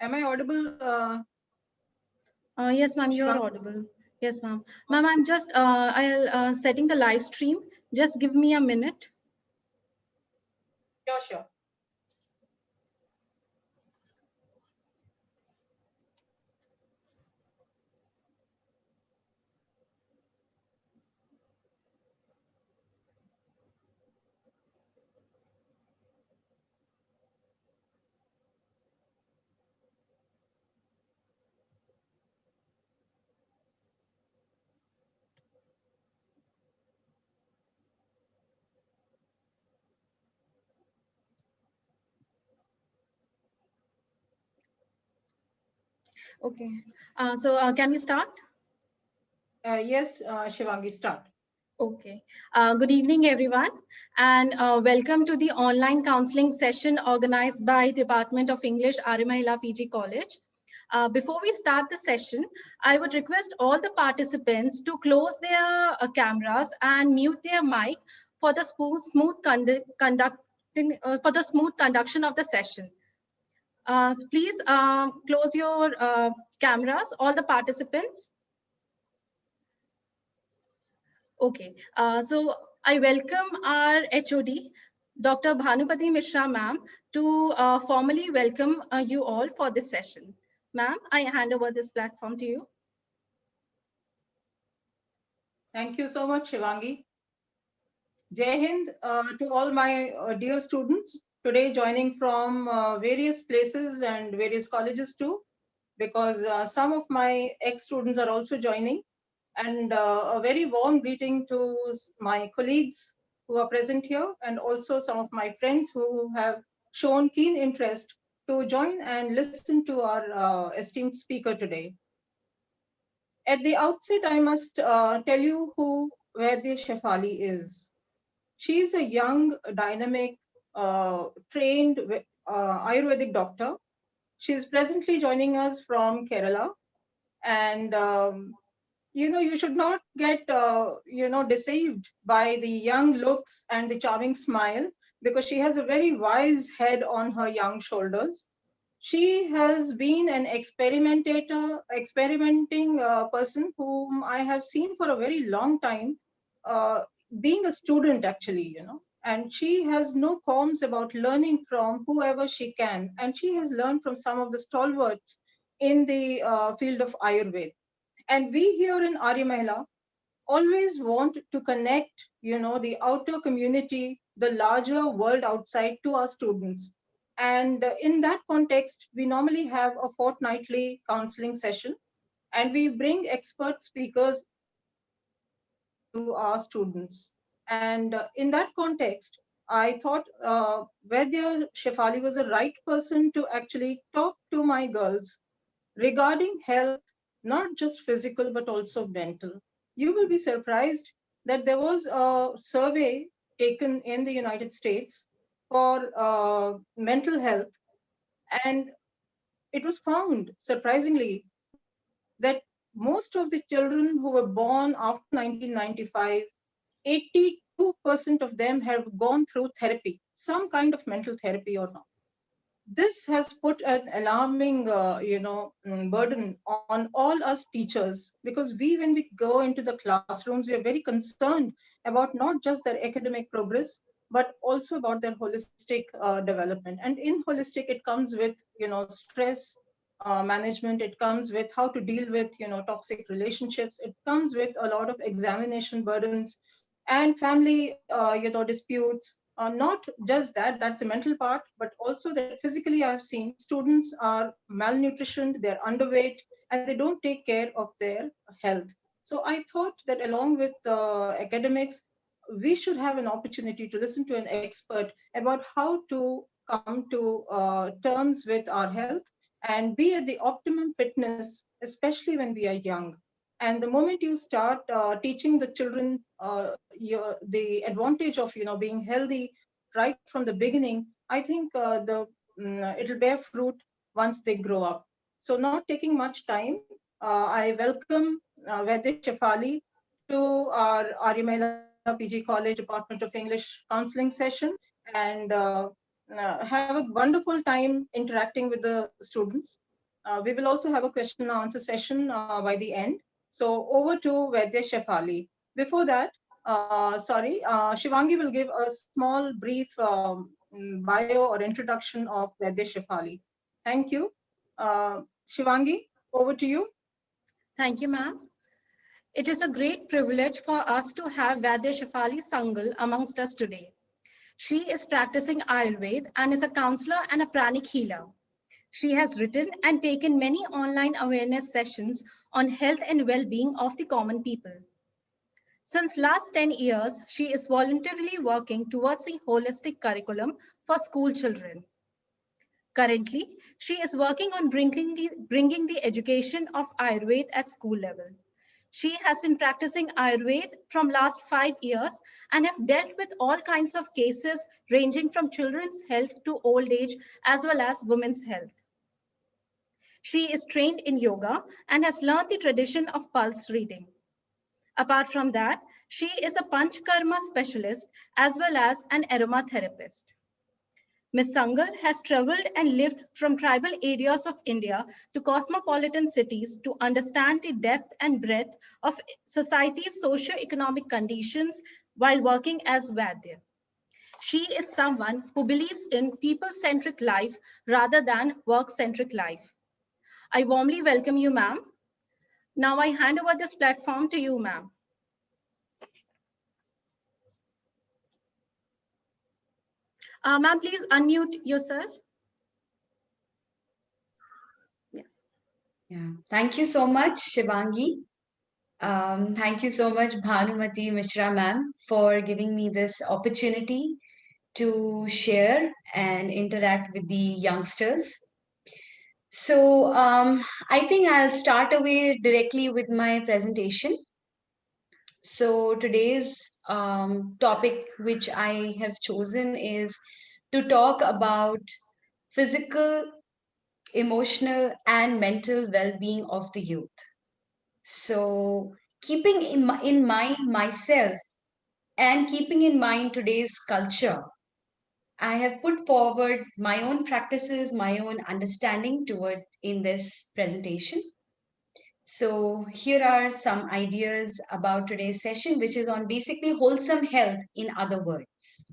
Am I audible? Yes, ma'am, you are Shivang? audible. Yes, ma'am. Ma'am, I'm just I'll setting the live stream. Just give me a minute. Sure, sure. Okay. So can we start? Yes, Shivangi, start. Okay. Good evening, everyone, and welcome to the online counseling session organized by Department of English, Arimahila PG College. Before we start the session, I would request all the participants to close their cameras and mute their mic for the smooth conduction of the session. So please close your cameras, all the participants. Okay, so I welcome our HOD, Dr. Bhanupati Mishra, ma'am, to formally welcome you all for this session. Ma'am, I hand over this platform to you. Thank you so much, Shivangi. Jai Hind to all my dear students today joining from various places and various colleges too, because some of my ex-students are also joining. And a very warm greeting to my colleagues who are present here and also some of my friends who have shown keen interest to join and listen to our esteemed speaker today. At the outset, I must tell you who Vaidya Shefali is. She is a young, dynamic, trained Ayurvedic doctor. She is presently joining us from Kerala. And, you should not get, deceived by the young looks and the charming smile because she has a very wise head on her young shoulders. She has been an experimenting person whom I have seen for a very long time, uh, being a student actually. And she has no qualms about learning from whoever she can. And she has learned from some of the stalwarts in the field of Ayurveda. And we here in Arya Mahila always want to connect, the outer community, the larger world outside to our students. And in that context, we normally have a fortnightly counseling session and we bring expert speakers to our students. And in that context, I thought Vaidya Shefali was the right person to actually talk to my girls regarding health, not just physical, but also mental. You will be surprised that there was a survey taken in the United States for mental health, and it was found, surprisingly, that most of the children who were born after 1995, 82% of them have gone through therapy, some kind of mental therapy or not. This has put an alarming burden on all us teachers because when we go into the classrooms, we are very concerned about not just their academic progress but also about their holistic development. And in holistic, it comes with stress management. It comes with how to deal with toxic relationships. It comes with a lot of examination burdens and family disputes. Not just that, that's the mental part, but also that physically I've seen students are malnutritioned, they're underweight, and they don't take care of their health. So I thought that along with academics, we should have an opportunity to listen to an expert about how to come to terms with our health and be at the optimum fitness, especially when we are young. And the moment you start teaching the children the advantage of being healthy right from the beginning, I think it'll bear fruit once they grow up. So not taking much time, I welcome Vaidya Shefali to our Arimela PG College Department of English counseling session, and have a wonderful time interacting with the students. We will also have a question and answer session by the end. So over to Vaidya Shefali. Before that, Shivangi will give a small brief bio or introduction of Vaidya Shefali. Thank you. Shivangi, over to you. Thank you, ma'am. It is a great privilege for us to have Vaidya Shefali Sangal amongst us today. She is practicing Ayurveda and is a counselor and a pranic healer. She has written and taken many online awareness sessions on health and well-being of the common people. Since last 10 years, she is voluntarily working towards a holistic curriculum for school children. Currently, she is working on bringing the education of Ayurveda at school level. She has been practicing Ayurveda from last 5 years and have dealt with all kinds of cases ranging from children's health to old age as well as women's health. She is trained in yoga and has learned the tradition of pulse reading. Apart from that, she is a Panchkarma specialist as well as an aromatherapist. Ms. Sangal has traveled and lived from tribal areas of India to cosmopolitan cities to understand the depth and breadth of society's socio-economic conditions while working as Vaidya. She is someone who believes in people-centric life rather than work-centric life. I warmly welcome you, ma'am. Now I hand over this platform to you, ma'am. Ma'am, please unmute yourself. Yeah. Thank you so much, Shivangi. Thank you so much, Bhanumati Mishra ma'am, for giving me this opportunity to share and interact with the youngsters. So, I think I'll start away directly with my presentation. So, today's topic, which I have chosen, is to talk about physical, emotional, and mental well being of the youth. So, keeping in mind myself and keeping in mind today's culture, I have put forward my own practices, my own understanding toward in this presentation. So, here are some ideas about today's session, which is on basically wholesome health, in other words.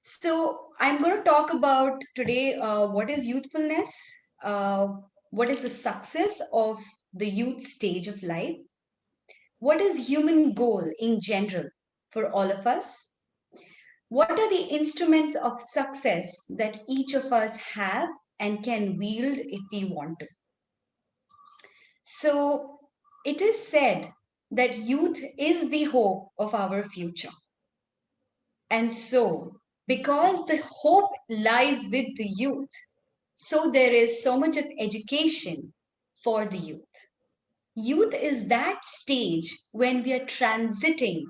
So, I'm going to talk about today what is youthfulness, uh, what is the success of the youth stage of life, what is human goal in general for all of us, what are the instruments of success that each of us have and can wield if we want to. So, it is said that youth is the hope of our future. And so, because the hope lies with the youth, so there is so much of education for the youth. Youth is that stage when we are transiting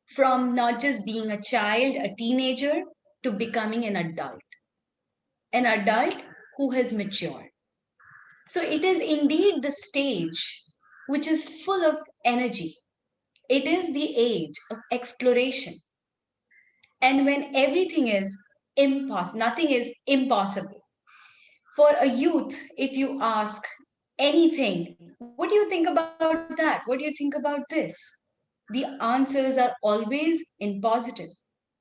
from not just being a child, a teenager, to becoming an adult who has matured. So it is indeed the stage which is full of energy. It is the age of exploration. And when everything is impossible, nothing is impossible. For a youth, if you ask anything, what do you think about that? What do you think about this? The answers are always in positive.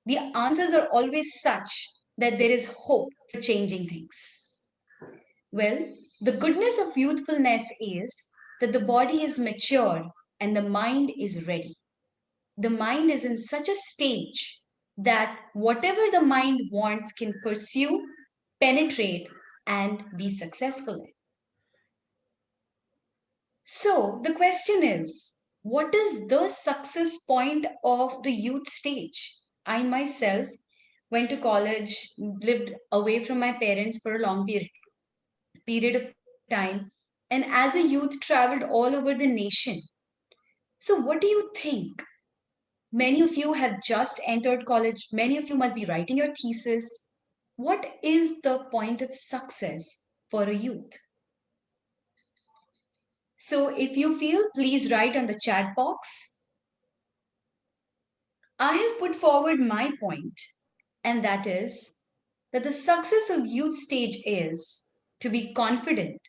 The answers are always such that there is hope for changing things. Well, the goodness of youthfulness is that the body is mature and the mind is ready. The mind is in such a stage that whatever the mind wants can pursue, penetrate, and be successful in. So, the question is, what is the success point of the youth stage? I myself went to college, lived away from my parents for a long period of time, and as a youth traveled all over the nation. So, what do you think? Many of you have just entered college, many of you must be writing your thesis. What is the point of success for a youth? So, if you feel, please write on the chat box. I have put forward my point, and that is that the success of youth stage is to be confident,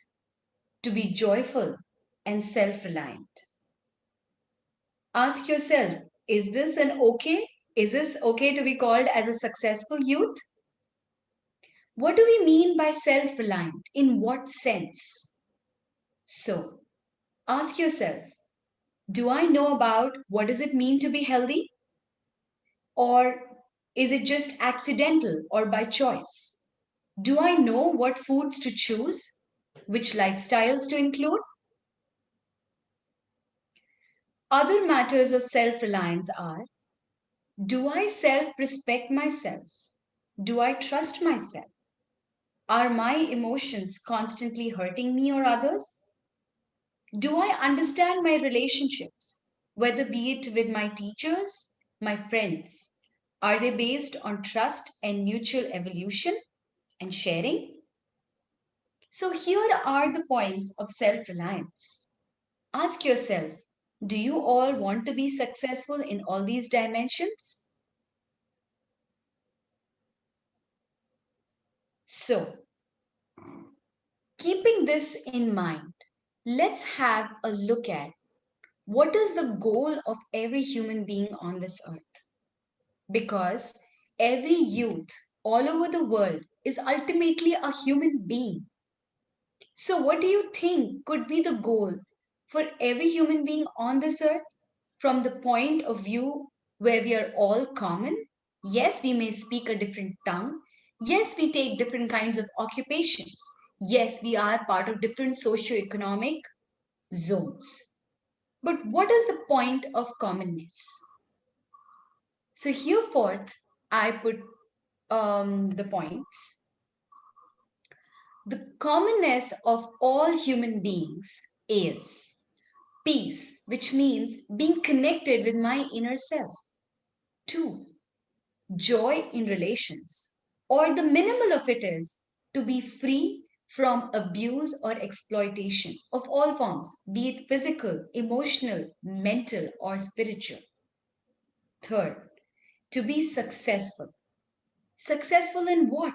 to be joyful and self-reliant. Ask yourself, is this okay? Is this okay to be called as a successful youth? What do we mean by self-reliant? In what sense? So, ask yourself, do I know about what does it mean to be healthy? Or is it just accidental or by choice? Do I know what foods to choose? Which lifestyles to include? Other matters of self-reliance are, do I self-respect myself? Do I trust myself? Are my emotions constantly hurting me or others? Do I understand my relationships, whether be it with my teachers, my friends? Are they based on trust and mutual evolution and sharing? So, here are the points of self reliance. Ask yourself, do you all want to be successful in all these dimensions? So, keeping this in mind, let's have a look at what is the goal of every human being on this earth. Because every youth all over the world is ultimately a human being. So, what do you think could be the goal for every human being on this earth from the point of view where we are all common? Yes, we may speak a different tongue. Yes, we take different kinds of occupations. Yes, we are part of different socio-economic zones. But what is the point of commonness? So, hereforth, I put the points. The commonness of all human beings is peace, which means being connected with my inner self. Two, joy in relations, or the minimal of it is to be free from abuse or exploitation of all forms, be it physical, emotional, mental, or spiritual. Third, to be successful. Successful in what?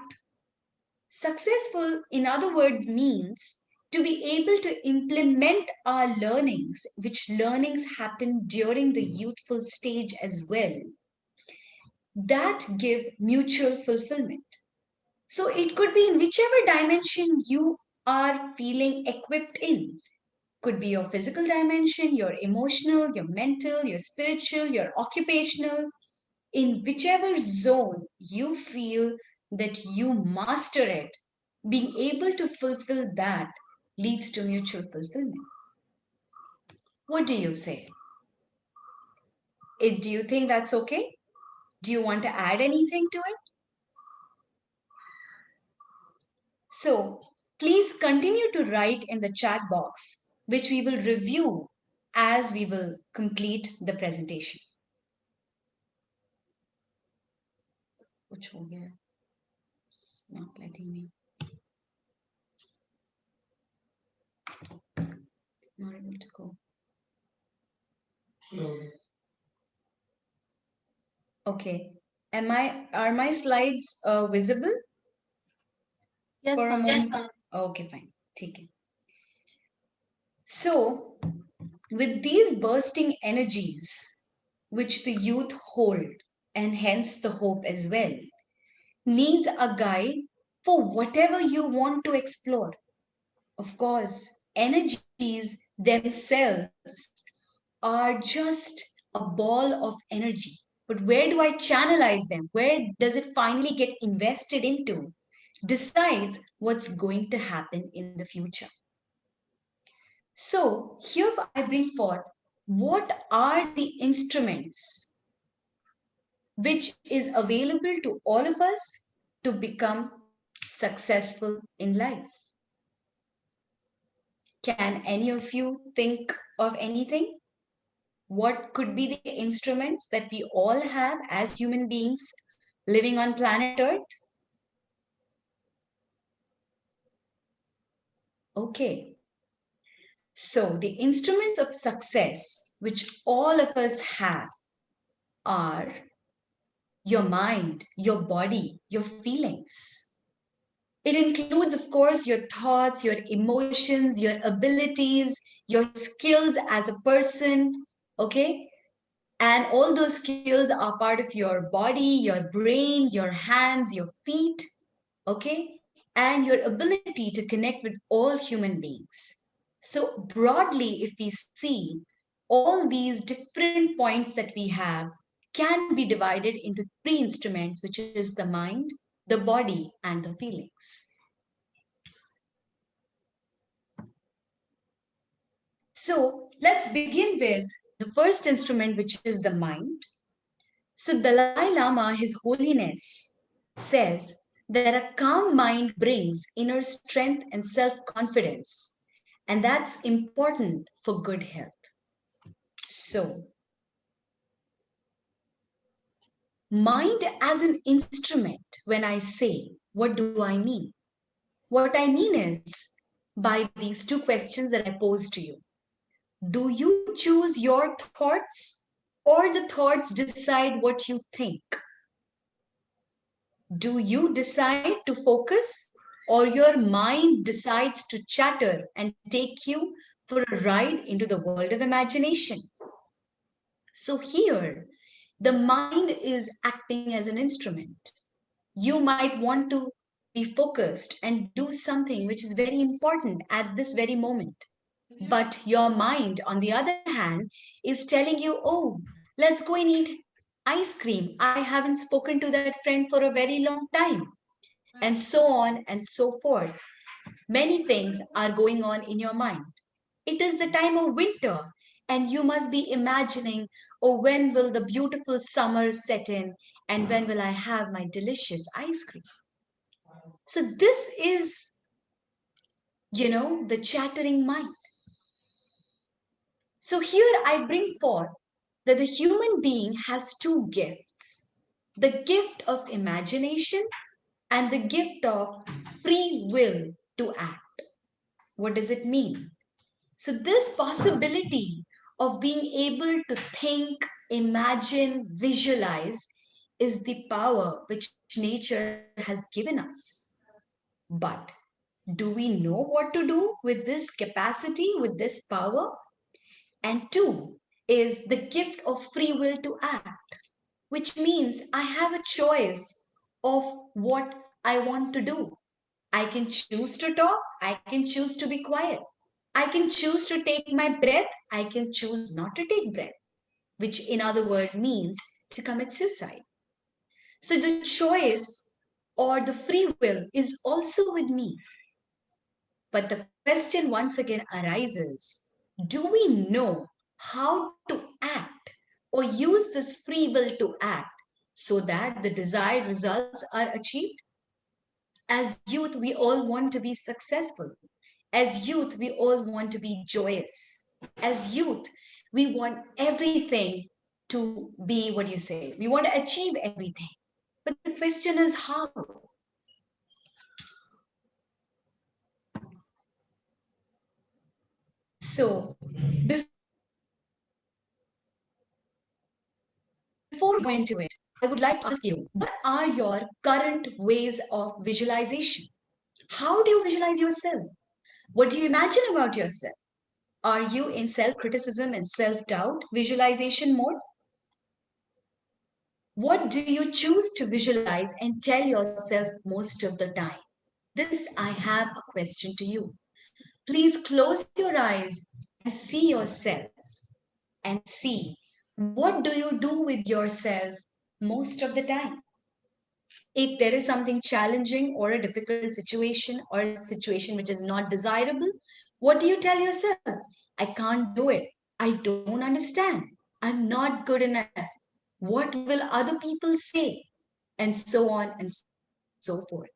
Successful, in other words, means to be able to implement our learnings, which learnings happen during the youthful stage as well, that give mutual fulfillment. So it could be in whichever dimension you are feeling equipped in. Could be your physical dimension, your emotional, your mental, your spiritual, your occupational. In whichever zone you feel that you master it, being able to fulfill that leads to mutual fulfillment. What do you say? Do you think that's okay? Do you want to add anything to it? So, please continue to write in the chat box, which we will review as we will complete the presentation. Which one here? Not letting me. Not able to go. No. Okay. Are my slides visible? Yes, For a ma'am. moment? Okay, fine. Take it. So, with these bursting energies, which the youth hold, and hence the hope as well, needs a guide for whatever you want to explore. Of course, energies themselves are just a ball of energy. But where do I channelize them? Where does it finally get invested into? Decides what's going to happen in the future. So, here I bring forth what are the instruments which is available to all of us to become successful in life. Can any of you think of anything? What could be the instruments that we all have as human beings living on planet Earth? Okay. So, the instruments of success which all of us have are your mind, your body, your feelings. It includes, of course, your thoughts, your emotions, your abilities, your skills as a person, okay? And all those skills are part of your body, your brain, your hands, your feet, okay? And your ability to connect with all human beings. So, broadly, if we see, all these different points that we have can be divided into three instruments, which is the mind, the body, and the feelings. So, let's begin with the first instrument, which is the mind. So, Dalai Lama, His Holiness, says that a calm mind brings inner strength and self confidence, and that's important for good health. So, mind as an instrument, when I say, what do I mean? What I mean is by these two questions that I pose to you. Do you choose your thoughts, or the thoughts decide what you think? Do you decide to focus, or your mind decides to chatter and take you for a ride into the world of imagination? So, here, the mind is acting as an instrument. You might want to be focused and do something which is very important at this very moment. But your mind, on the other hand, is telling you, oh, let's go and eat ice cream. I haven't spoken to that friend for a very long time. And so on and so forth. Many things are going on in your mind. It is the time of winter, and you must be imagining, oh, when will the beautiful summer set in, and when will I have my delicious ice cream? So, this is, the chattering mind. So, here I bring forth that the human being has two gifts, the gift of imagination and the gift of free will to act. What does it mean? So, this possibility of being able to think, imagine, visualize is the power which nature has given us. But do we know what to do with this capacity, with this power? And two is the gift of free will to act, which means I have a choice of what I want to do. I can choose to talk, I can choose to be quiet. I can choose to take my breath, I can choose not to take breath, which in other words means to commit suicide. So the choice or the free will is also with me. But the question once again arises, do we know how to act or use this free will to act so that the desired results are achieved? As youth, we all want to be successful. As youth, we all want to be joyous. As youth, we want everything to be, what do you say? We want to achieve everything. But the question is how? So, before we go into it, I would like to ask you, what are your current ways of visualization? How do you visualize yourself? What do you imagine about yourself? Are you in self criticism and self doubt visualization mode? What do you choose to visualize and tell yourself most of the time? This I have a question to you. Please close your eyes and see yourself and see what do you do with yourself most of the time. If there is something challenging or a difficult situation or a situation which is not desirable, what do you tell yourself? I can't do it. I don't understand. I'm not good enough. What will other people say? And so on and so forth.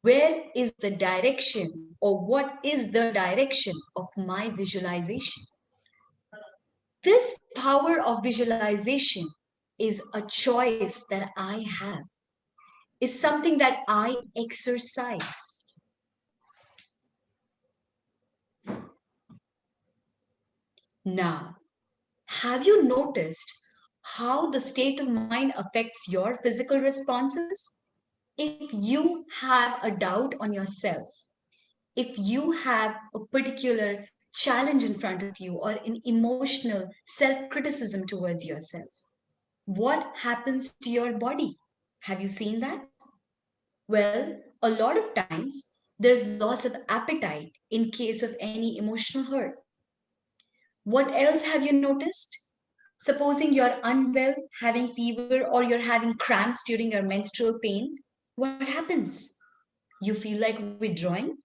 Where is the direction or what is the direction of my visualization? This power of visualization is a choice that I have, is something that I exercise. Now, have you noticed how the state of mind affects your physical responses? if you have a doubt on yourself, if you have a particular challenge in front of you or an emotional self-criticism towards yourself, what happens to your body? Have you seen that? Well, a lot of times there's loss of appetite in case of any emotional hurt. What else have you noticed? Supposing you're unwell, having fever, or you're having cramps during your menstrual pain, what happens? You feel like withdrawing?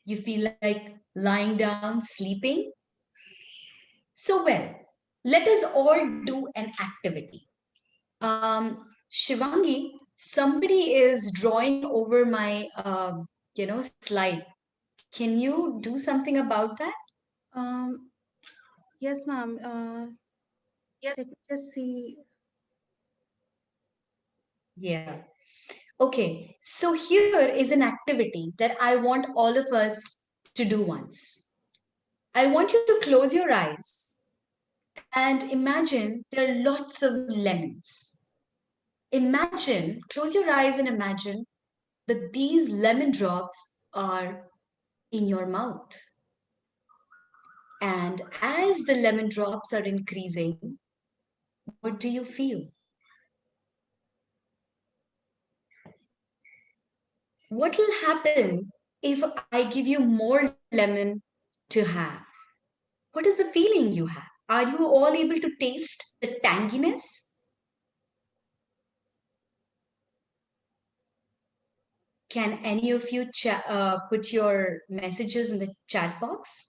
You feel like lying down, sleeping? So, well, let us all do an activity. Shivangi, somebody is drawing over my, slide. Can you do something about that? Um, yes, ma'am. Let me just see. Yeah. Okay. So here is an activity that I want all of us to do once. I want you to close your eyes and imagine there are lots of lemons. Imagine, close your eyes and imagine that these lemon drops are in your mouth. And as the lemon drops are increasing, what do you feel? What will happen if I give you more lemon to have? What is the feeling you have? Are you all able to taste the tanginess? Can any of you put your messages in the chat box?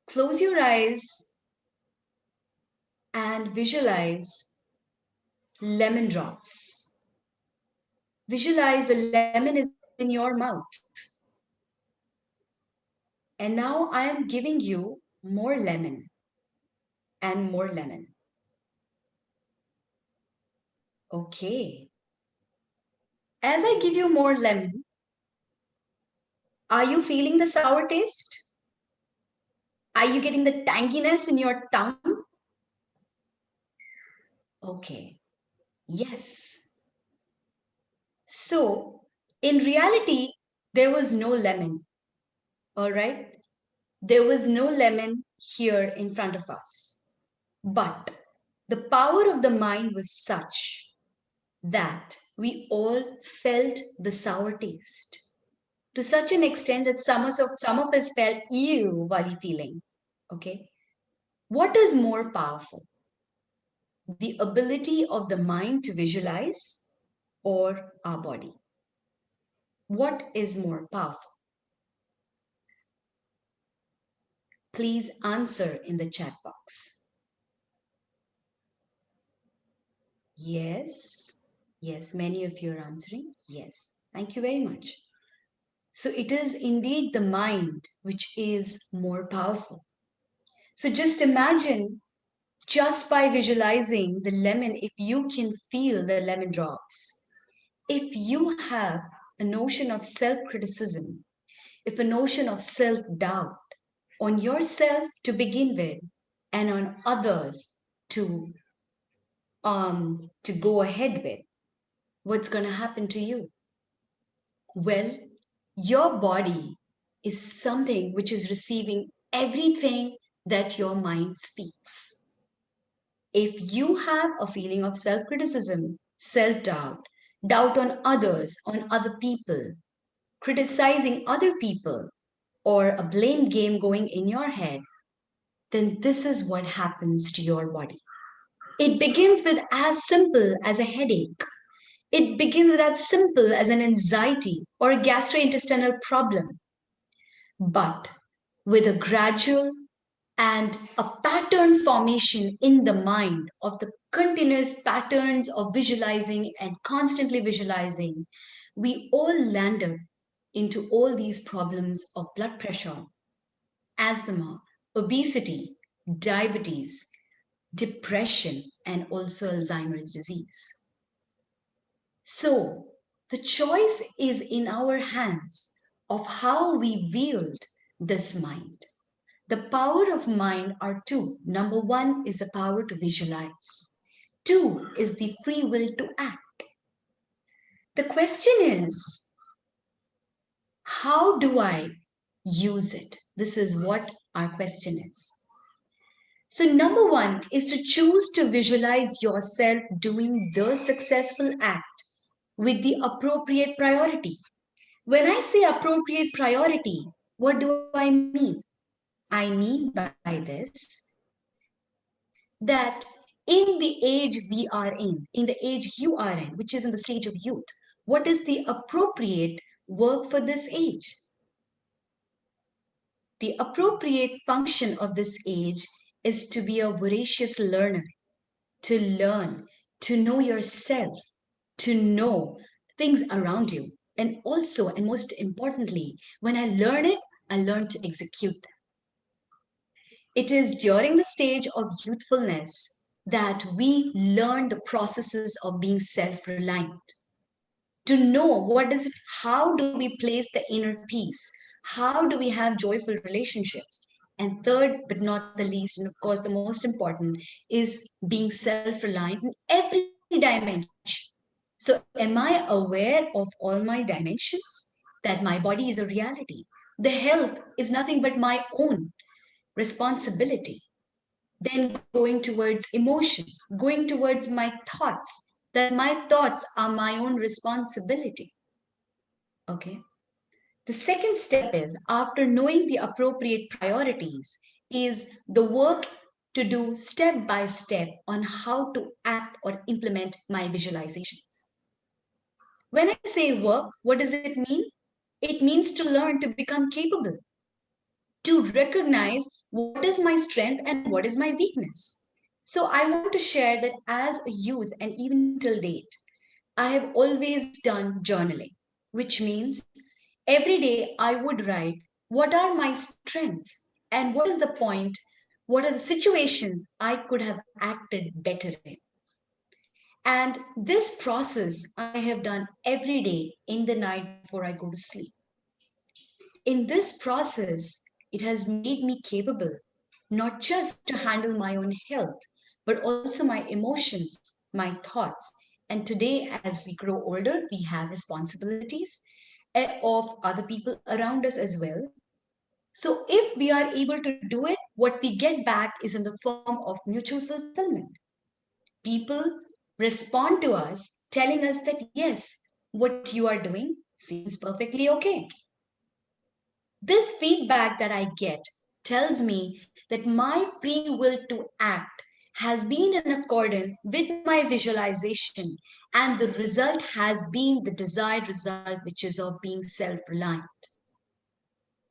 Close your eyes and visualize lemon drops. Visualize the lemon is in your mouth. And now I am giving you more lemon and more lemon. Okay. As I give you more lemon, are you feeling the sour taste? Are you getting the tanginess in your tongue? Okay. Yes. So, in reality, there was no lemon. All right? There was no lemon here in front of us. But the power of the mind was such that we all felt the sour taste to such an extent that some of us felt ew while feeling. Okay. What is more powerful? The ability of the mind to visualize or our body? What is more powerful? Please answer in the chat box. Yes. Yes, many of you are answering. Yes. Thank you very much. So it is indeed the mind which is more powerful. So just imagine, just by visualizing the lemon, if you can feel the lemon drops, if you have a notion of self-criticism, if a notion of self-doubt on yourself to begin with, and on others to go ahead with, what's going to happen to you? Well, your body is something which is receiving everything that your mind speaks. If you have a feeling of self criticism, self doubt, doubt on others, on other people, criticizing other people, or a blame game going in your head, then this is what happens to your body. It begins with as simple as a headache. It begins with as simple as an anxiety or a gastrointestinal problem. But with a gradual and a pattern formation in the mind of the continuous patterns of visualizing and constantly visualizing, we all landed into all these problems of blood pressure, asthma, obesity, diabetes, depression, and also Alzheimer's disease. So the choice is in our hands of how we wield this mind. The power of mind are two. Number one is the power to visualize. Two is the free will to act. The question is, how do I use it? This is what our question is. So, number one is to choose to visualize yourself doing the successful act with the appropriate priority. When I say appropriate priority, what do I mean? I mean by this that in the age we are in the age you are in, which is in the stage of youth, what is the appropriate work for this age? The appropriate function of this age is to be a voracious learner, to learn, to know yourself, to know things around you. And also, and most importantly, when I learn it, I learn to execute them. It is during the stage of youthfulness that we learn the processes of being self reliant. To know what is it, how do we place the inner peace? How do we have joyful relationships? And third, but not the least, and of course the most important, is being self reliant in every dimension. So, am I aware of all my dimensions? That my body is a reality. The health is nothing but my own responsibility. Then going towards emotions, going towards my thoughts, that my thoughts are my own responsibility. Okay. The second step is, after knowing the appropriate priorities, is the work to do step by step on how to act or implement my visualizations. When I say work, what does it mean? It means to learn to become capable, to recognize what is my strength and what is my weakness. So I want to share that as a youth and even till date, I have always done journaling, which means every day I would write what are my strengths and what is the point, what are the situations I could have acted better in. And this process I have done every day in the night before I go to sleep. In this process, it has made me capable not just to handle my own health, but also my emotions, my thoughts. And today, as we grow older, we have responsibilities of other people around us as well. So, if we are able to do it, what we get back is in the form of mutual fulfillment. People respond to us telling us that, yes, what you are doing seems perfectly okay. This feedback that I get tells me that my free will to act has been in accordance with my visualization, and the result has been the desired result, which is of being self reliant.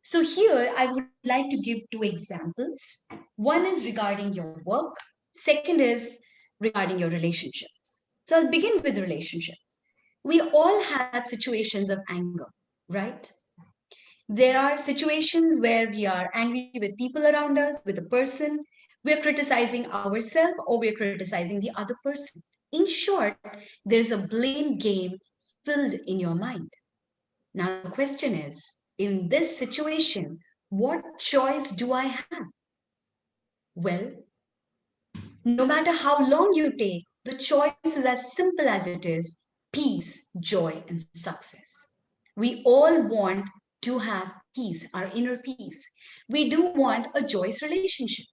So, here I would like to give two examples. One is regarding your work, second is regarding your relationships. So, I'll begin with relationships. We all have situations of anger, right? There are situations where we are angry with people around us, with a person. We're criticizing ourselves or we're criticizing the other person. In short, there's a blame game filled in your mind. Now, the question is, in this situation, what choice do I have? Well, no matter how long you take, the choice is as simple as it is: peace, joy, and success. We all want to have peace, our inner peace. We do want a joyous relationship.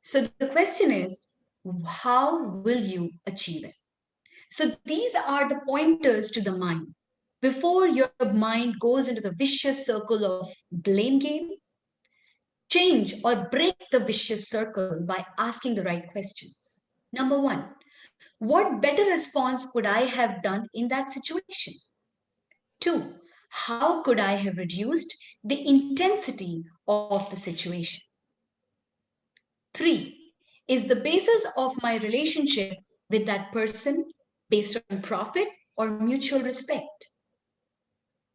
So the question is, how will you achieve it? So these are the pointers to the mind. Before your mind goes into the vicious circle of blame game, change or break the vicious circle by asking the right questions. Number one, what better response could I have done in that situation? Two, how could I have reduced the intensity of the situation? Three, is the basis of my relationship with that person based on profit or mutual respect?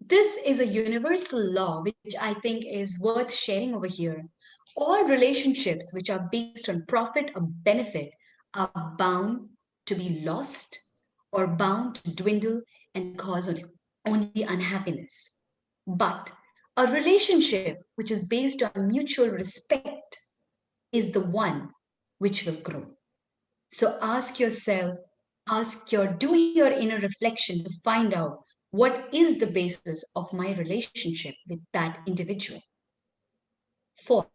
This is a universal law which I think is worth sharing over here. All relationships which are based on profit or benefit are bound to be lost or bound to dwindle and cause only unhappiness. But a relationship which is based on mutual respect is the one which will grow. So ask yourself, Do your inner reflection to find out what is the basis of my relationship with that individual. Fourth,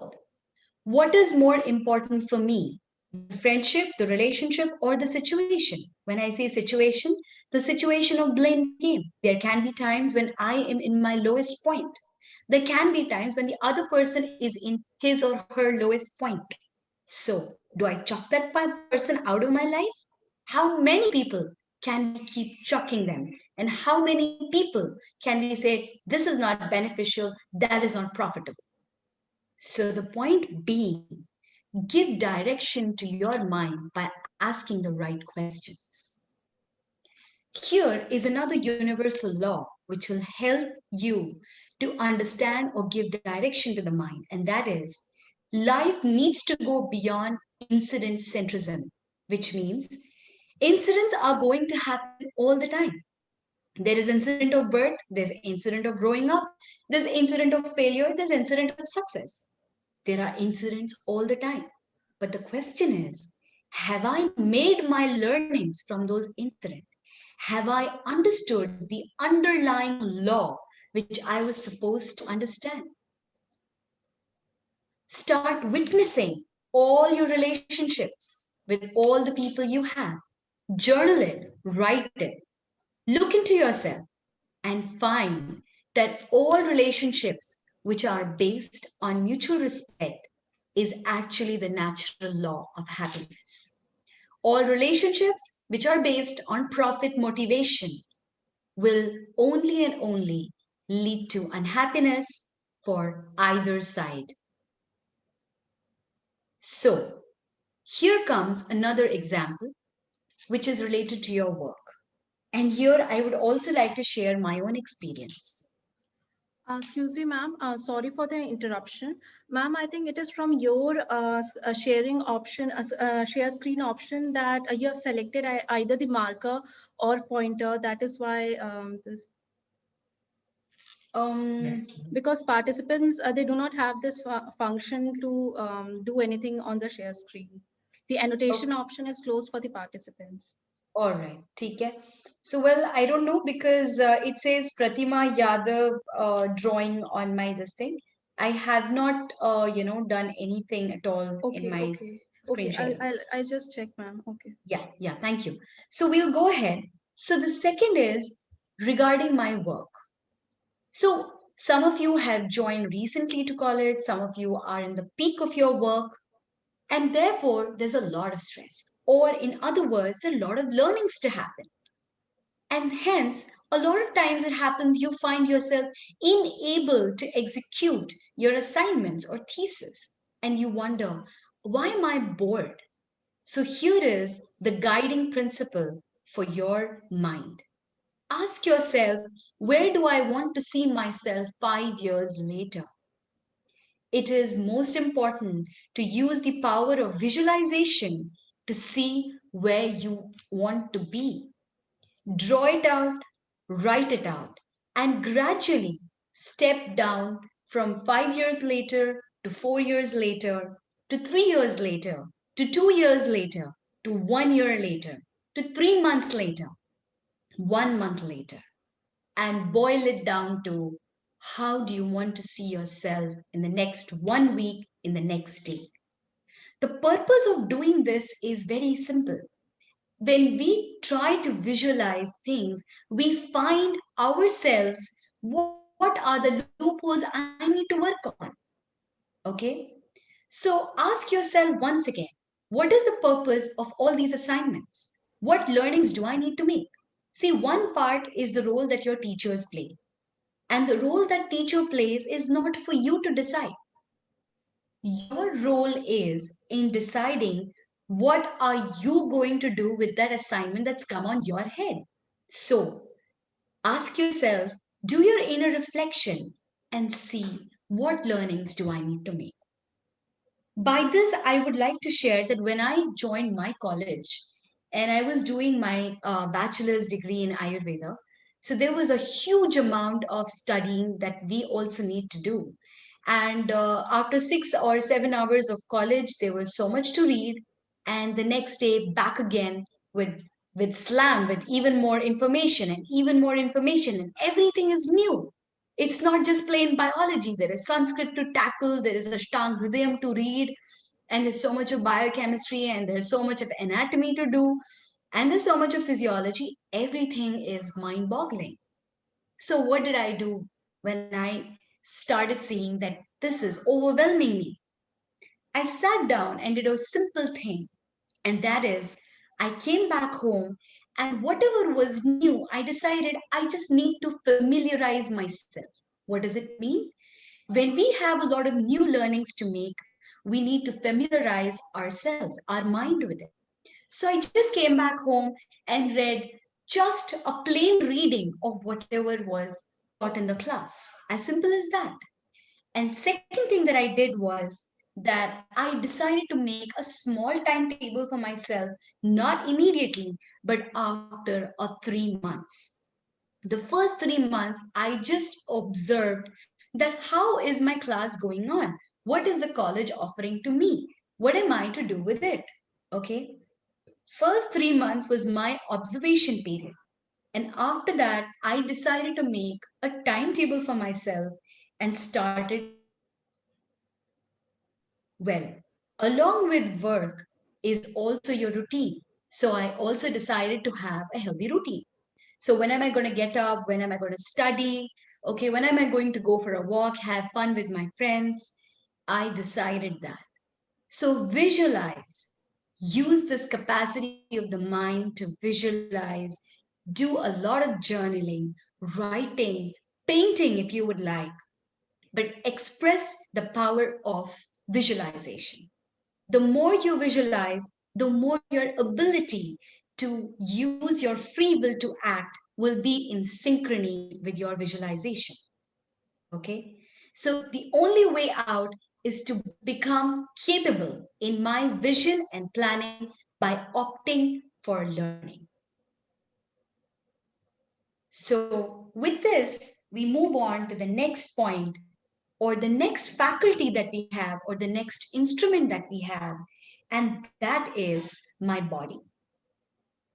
what is more important for me? The friendship, the relationship, or the situation? When I say situation, the situation of blame game. There can be times when I am in my lowest point. There can be times when the other person is in his or her lowest point. So, do I chuck that person out of my life? How many people can we keep chucking them? And how many people can we say, this is not beneficial, that is not profitable? So, the point being, give direction to your mind by asking the right questions. Here is another universal law which will help you to understand or give direction to the mind, and that is life needs to go beyond incident centrism, which means incidents are going to happen all the time. There is incident of birth, there's incident of growing up, there's incident of failure, there's incident of success. There are incidents all the time. But the question is, have I made my learnings from those incidents? Have I understood the underlying law which I was supposed to understand? Start witnessing all your relationships with all the people you have. Journal it, write it, look into yourself, and find that all relationships which are based on mutual respect is actually the natural law of happiness. All relationships which are based on profit motivation will only and only lead to unhappiness for either side. So, here comes another example which is related to your work. And here I would also like to share my own experience. Excuse me, ma'am. Sorry for the interruption. Ma'am, I think it is from your sharing option, share screen option that you have selected either the marker or pointer. That is why because participants, they do not have this function to do anything on the share screen. The annotation option is closed for the participants. All right, ठीक है. So, well, I don't know because it says Pratima Yadav drawing on my this thing. I have not, done anything at all in my screen sharing. I'll just check, ma'am. Okay. Yeah, thank you. So we'll go ahead. So the second is regarding my work. So some of you have joined recently to college, some of you are in the peak of your work, and therefore there's a lot of stress. Or in other words, a lot of learnings to happen. And hence, a lot of times it happens you find yourself unable to execute your assignments or thesis. And you wonder, why am I bored? So here is the guiding principle for your mind. Ask yourself, where do I want to see myself 5 years later? It is most important to use the power of visualization to see where you want to be. Draw it out, write it out, and gradually step down from 5 years later to 4 years later to 3 years later to 2 years later to 1 year later to 3 months later, 1 month later, and boil it down to how do you want to see yourself in the next 1 week, in the next day. The purpose of doing this is very simple. When we try to visualize things, we find ourselves what are the loopholes I need to work on. Okay? So ask yourself once again, what is the purpose of all these assignments? What learnings do I need to make? See, one part is the role that your teachers play. And the role that teacher plays is not for you to decide. Your role is in deciding what are you going to do with that assignment that's come on your head. So ask yourself, do your inner reflection and see what learnings do I need to make. By this, I would like to share that when I joined my college and I was doing my bachelor's degree in Ayurveda, so there was a huge amount of studying that we also need to do. And after 6 or 7 hours of college, there was so much to read. And the next day, back again with with slam, with even more information and even more information, and everything is new. It's not just plain biology. There is Sanskrit to tackle, there is Ashtang Hridayam to read, and there's so much of biochemistry, and there's so much of anatomy to do, and there's so much of physiology. Everything is mind boggling. So, what did I do when I started seeing that this is overwhelming me? I sat down and did a simple thing, and that is, I came back home, and whatever was new, I decided I just need to familiarize myself. What does it mean? When we have a lot of new learnings to make, we need to familiarize ourselves, our mind with it. So I just came back home and read just a plain reading of whatever was taught in the class. As simple as that. And second thing that I did was that I decided to make a small timetable for myself, not immediately, but after a 3 months. The first 3 months, I just observed that how is my class going on? What is the college offering to me? What am I to do with it? Okay. First 3 months was my observation period. And after that, I decided to make a timetable for myself and started well. Along with work is also your routine. So I also decided to have a healthy routine. So when am I going to get up? When am I going to study? Okay, when am I going to go for a walk, have fun with my friends? I decided that. So visualize. Use this capacity of the mind to visualize. Do a lot of journaling, writing, painting if you would like, but express the power of visualization. The more you visualize, the more your ability to use your free will to act will be in synchrony with your visualization. Okay? So the only way out is to become capable in my vision and planning by opting for learning. So, with this, we move on to the next point, or the next faculty that we have, or the next instrument that we have, and that is my body.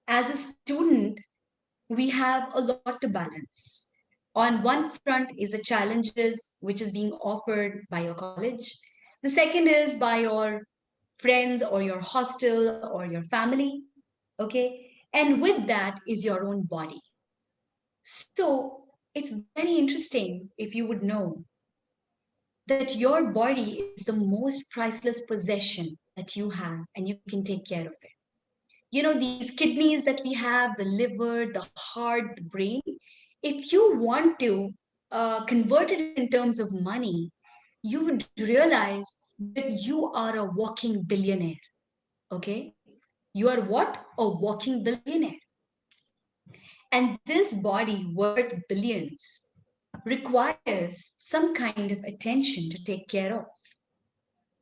As a student, we have a lot to balance. On one front is the challenges which is being offered by your college. The second is by your friends or your hostel or your family. Okay. And with that is your own body. So it's very interesting if you would know that your body is the most priceless possession that you have and you can take care of it. You know, these kidneys that we have, the liver, the heart, the brain, if you want to convert it in terms of money, you would realize that you are a walking billionaire. Okay? You are what? A walking billionaire. And this body worth billions requires some kind of attention to take care of.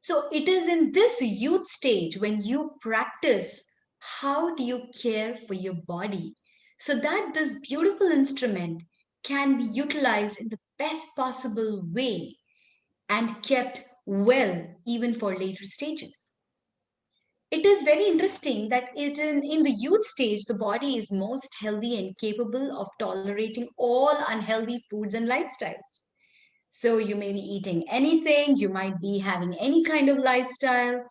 So it is in this youth stage when you practice how do you care for your body so that this beautiful instrument can be utilized in the best possible way and kept well even for later stages. It is very interesting that in the youth stage, the body is most healthy and capable of tolerating all unhealthy foods and lifestyles. So you may be eating anything, you might be having any kind of lifestyle,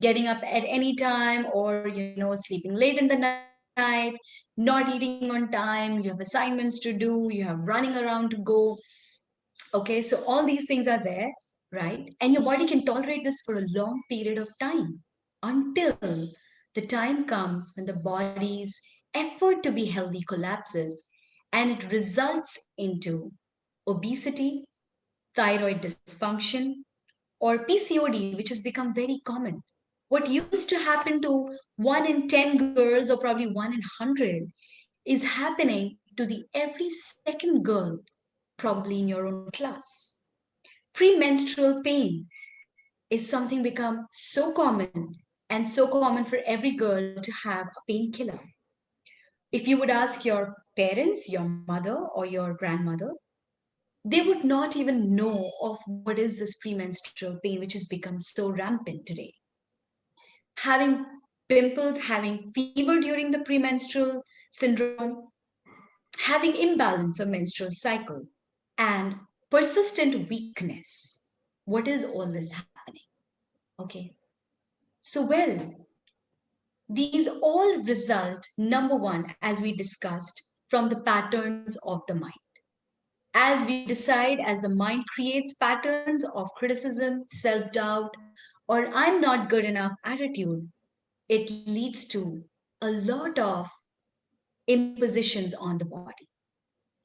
getting up at any time, or sleeping late in the night, not eating on time, you have assignments to do, you have running around to go. Okay, so all these things are there, right? And your body can tolerate this for a long period of time until the time comes when the body's effort to be healthy collapses and it results into obesity, thyroid dysfunction, or PCOD, which has become very common. What used to happen to 1 in 10 girls, or probably 1 in 100, is happening to the every second girl, probably in your own class. Premenstrual pain is something become so common and so common for every girl to have a painkiller. If you would ask your parents, your mother, or your grandmother, they would not even know of what is this premenstrual pain, which has become so rampant today. Having pimples, having fever during the premenstrual syndrome, having imbalance of menstrual cycle, and persistent weakness. What is all this happening? Okay. So, well, these all result, number one, as we discussed, from the patterns of the mind. As we decide, as the mind creates patterns of criticism, self doubt, or I'm not good enough attitude, it leads to a lot of impositions on the body.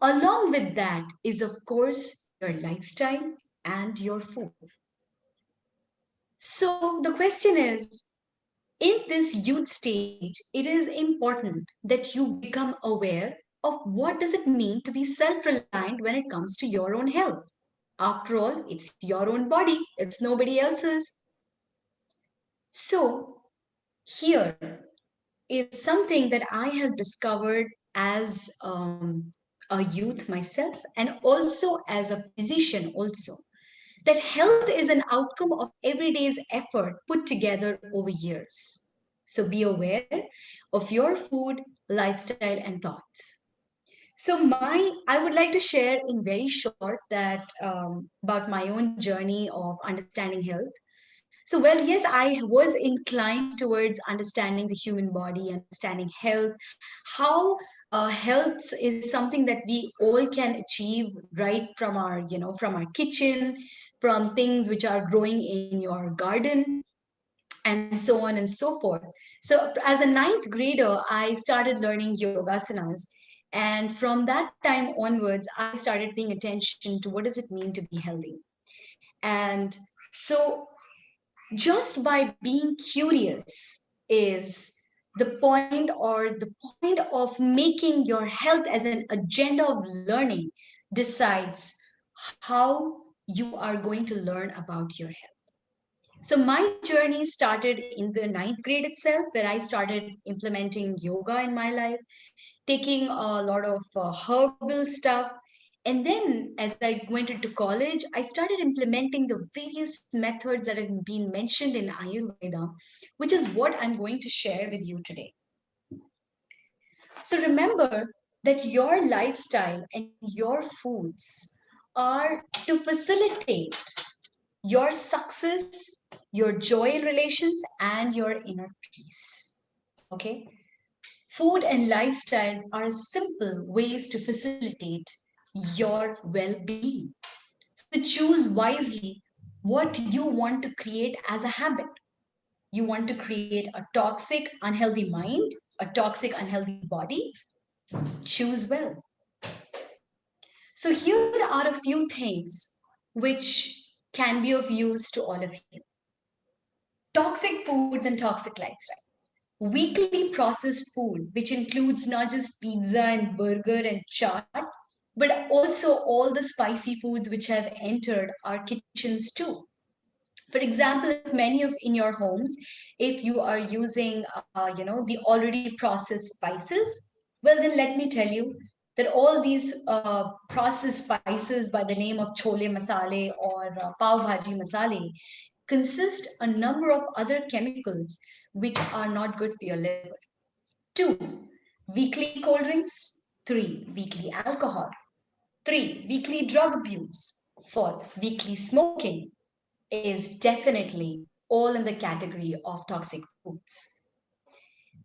Along with that is, of course, your lifestyle and your food. So the question is, in this youth stage, it is important that you become aware of what does it mean to be self-reliant when it comes to your own health. After all, it's your own body, it's nobody else's. So here is something that I have discovered as a youth myself and also as a physician also, that health is an outcome of every day's effort put together over years. So be aware of your food, lifestyle, and thoughts. So I would like to share in very short that about my own journey of understanding health. So, well, yes, I was inclined towards understanding the human body, understanding health, how health is something that we all can achieve right from from our kitchen, from things which are growing in your garden, and so on and so forth. So, as a ninth grader, I started learning yogasanas. And from that time onwards, I started paying attention to what does it mean to be healthy. And so just by being curious is the point, or the point of making your health as an agenda of learning decides how you are going to learn about your health. So my journey started in the ninth grade itself, where I started implementing yoga in my life, taking a lot of herbal stuff. And then as I went into college, I started implementing the various methods that have been mentioned in Ayurveda, which is what I'm going to share with you today. So remember that your lifestyle and your foods are to facilitate your success, your joy in relations, and your inner peace. Okay? Food and lifestyles are simple ways to facilitate your well being. So choose wisely what you want to create as a habit. You want to create a toxic, unhealthy mind, a toxic, unhealthy body? Choose well. So here are a few things which can be of use to all of you. Toxic foods and toxic lifestyles. Weekly processed food, which includes not just pizza and burger and chaat, but also all the spicy foods which have entered our kitchens too. For example, if many of in your homes, if you are using, the already processed spices, well, then let me tell you that all these processed spices by the name of chole masale or pav bhaji masale consist a number of other chemicals which are not good for your liver. 2. Weekly cold drinks. 3. Weekly alcohol. 3. Weekly drug abuse. 4. Weekly smoking is definitely all in the category of toxic foods.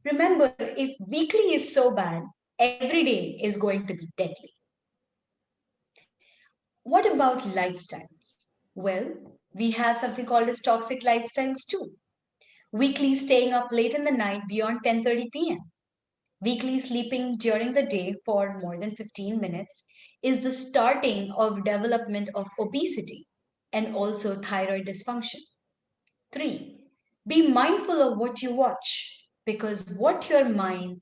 Remember, if weekly is so bad, every day is going to be deadly. What about lifestyles? Well, we have something called as toxic lifestyles too. Weekly staying up late in the night beyond 10:30 p.m. Weekly sleeping during the day for more than 15 minutes is the starting of development of obesity and also thyroid dysfunction. 3. Be mindful of what you watch, because what your mind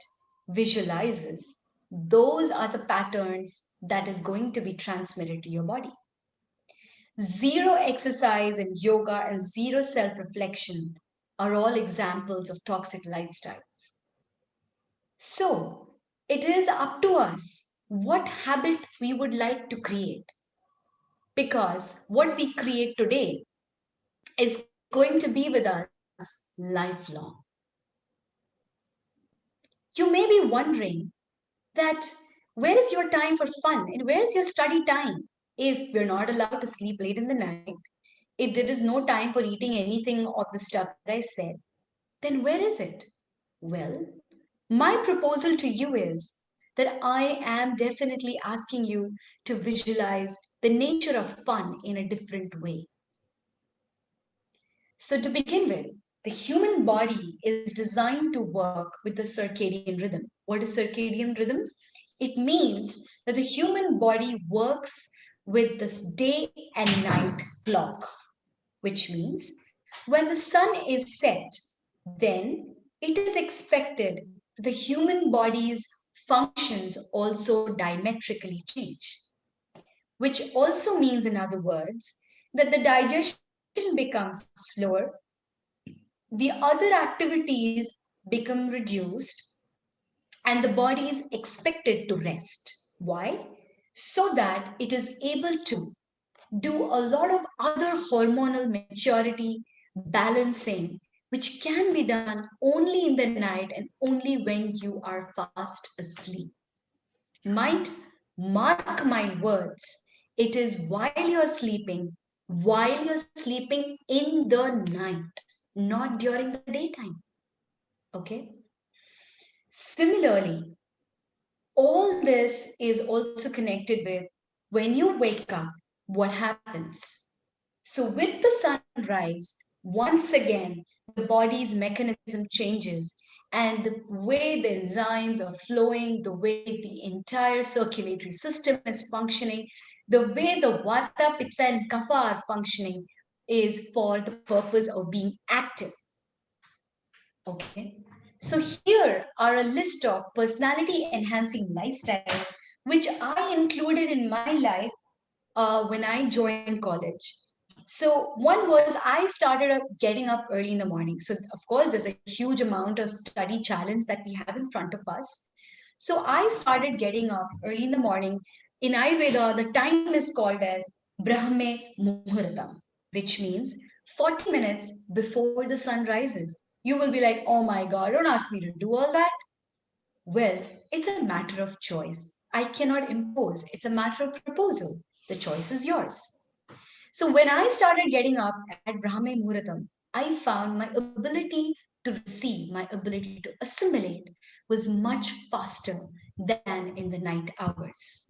visualizes, those are the patterns that is going to be transmitted to your body. Zero exercise and yoga and zero self reflection are all examples of toxic lifestyles. So, it is up to us what habit we would like to create, because what we create today is going to be with us lifelong. You may be wondering that where is your time for fun and where is your study time if we're not allowed to sleep late in the night, if there is no time for eating anything of the stuff that I said, then where is it? Well, my proposal to you is that I am definitely asking you to visualize the nature of fun in a different way. So, to begin with, the human body is designed to work with the circadian rhythm. What is circadian rhythm? It means that the human body works with this day and night clock, which means when the sun is set, then it is expected that the human body's functions also diametrically change, which also means, in other words, that the digestion becomes slower, the other activities become reduced, and the body is expected to rest. Why? So that it is able to do a lot of other hormonal maturity balancing, which can be done only in the night and only when you are fast asleep. Might mark my words, it is while you're sleeping in the night, not during the daytime. Okay. Similarly, all this is also connected with when you wake up, what happens? So, with the sunrise, once again, the body's mechanism changes, and the way the enzymes are flowing, the way the entire circulatory system is functioning, the way the vata, pitta, and kapha are functioning is for the purpose of being active. Okay. So here are a list of personality enhancing lifestyles which I included in my life when I joined college. So one was I started up getting up early in the morning. So of course there's a huge amount of study challenge that we have in front of us. So I started getting up early in the morning. In Ayurveda, the time is called as Brahme Muhurtam, which means 40 minutes before the sun rises. You will be like, oh my God, don't ask me to do all that. Well, it's a matter of choice. I cannot impose. It's a matter of proposal. The choice is yours. So when I started getting up at Brahme Muhurtam, I found my ability to receive, my ability to assimilate was much faster than in the night hours.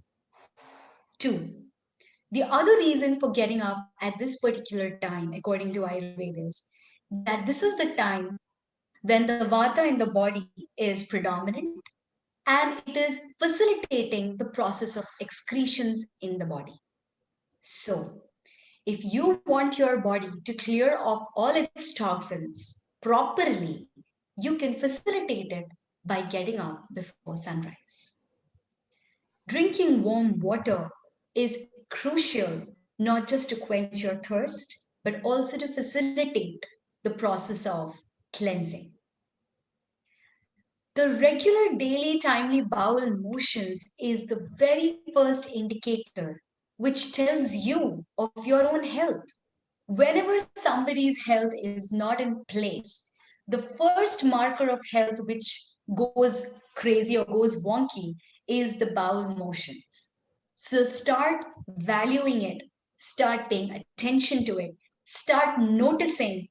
Two, the other reason for getting up at this particular time, according to Ayurveda, is that this is the time when the vata in the body is predominant and it is facilitating the process of excretions in the body. So, if you want your body to clear off all its toxins properly, you can facilitate it by getting up before sunrise. Drinking warm water is crucial not just to quench your thirst, but also to facilitate the process of cleansing. The regular daily timely bowel motions is the very first indicator which tells you of your own health. Whenever somebody's health is not in place, the first marker of health which goes crazy or goes wonky is the bowel motions. So start valuing it, start paying attention to it, start noticing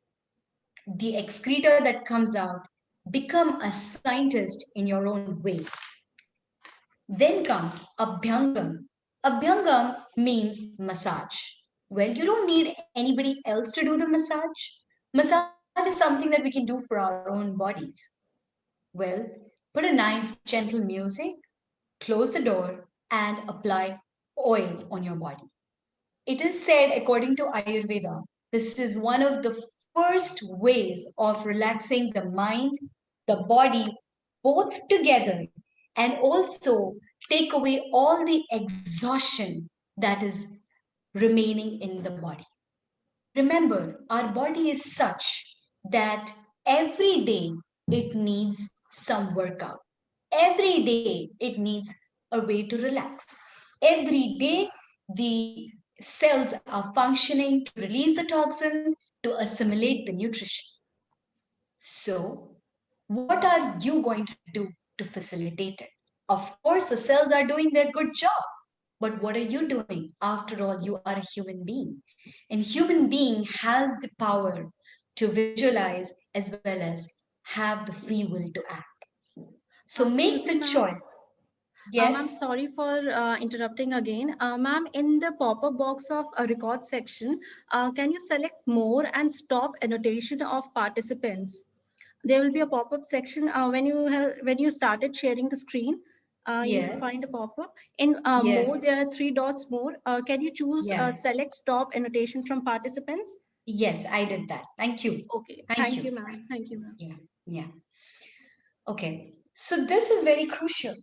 the excreta that comes out, become a scientist in your own way. Then comes Abhyangam. Abhyangam means massage. Well, you don't need anybody else to do the massage. Massage is something that we can do for our own bodies. Well, put a nice, gentle music, close the door, and apply oil on your body. It is said, according to Ayurveda, this is one of the first ways of relaxing the mind, the body, both together, and also take away all the exhaustion that is remaining in the body. Remember, our body is such that every day it needs some workout. Every day it needs a way to relax. Every day the cells are functioning to release the toxins, to assimilate the nutrition. So, what are you going to do to facilitate it. Of course, the cells are doing their good job. But what are you doing? After all, you are a human being. And human being has the power to visualize as well as have the free will to act. So make Excuse the me, ma'am. choice. Ma'am, Yes? sorry for interrupting again. Ma'am, in the pop-up box of a record section, can you select more and stop annotation of participants? There will be a pop-up section when you started sharing the screen. You will Yes. find a pop-up. In Yeah. more, there are three dots more. Can you choose Yeah. select stop annotation from participants? Yes, I did that. Thank you. Okay, Thank thank you. you, ma'am. Thank you, ma'am. Yeah. Yeah. Okay. So this is very crucial.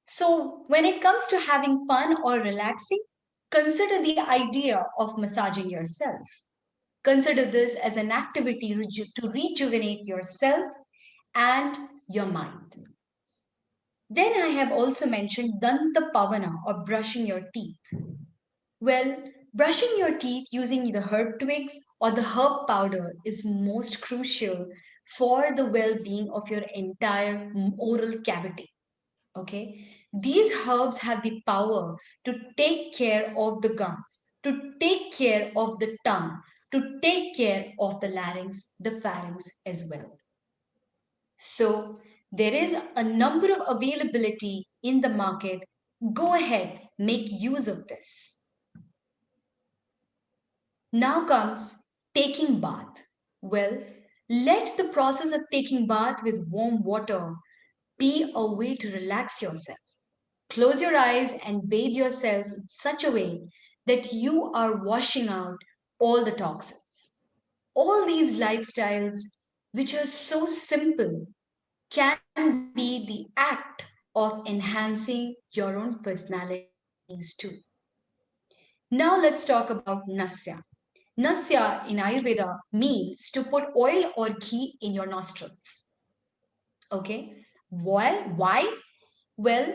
So when it comes to having fun or relaxing, consider the idea of massaging yourself. Consider this as an activity to rejuvenate yourself and your mind. Then I have also mentioned Danta Pavana or brushing your teeth. Well, brushing your teeth using the herb twigs or the herb powder is most crucial for the well being of your entire oral cavity. Okay, these herbs have the power to take care of the gums, to take care of the tongue, to take care of the larynx, the pharynx as well. So there is a number of availability in the market. Go ahead, make use of this. Now comes taking bath. Well, let the process of taking bath with warm water be a way to relax yourself. Close your eyes and bathe yourself in such a way that you are washing out all the toxins. All these lifestyles, which are so simple, can be the act of enhancing your own personalities too. Now let's talk about Nasya. Nasya in Ayurveda means to put oil or ghee in your nostrils. Okay? Why? Well,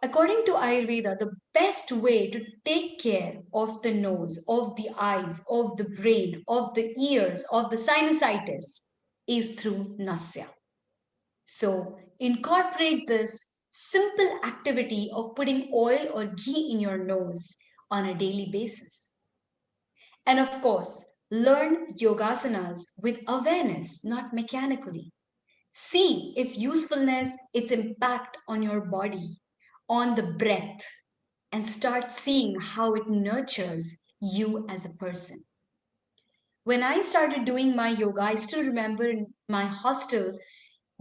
according to Ayurveda, the best way to take care of the nose, of the eyes, of the brain, of the ears, of the sinusitis is through Nasya. So, incorporate this simple activity of putting oil or ghee in your nose on a daily basis. And of course, learn yogasanas with awareness, not mechanically. See its usefulness, its impact on your body, on the breath, and start seeing how it nurtures you as a person. When I started doing my yoga, I still remember in my hostel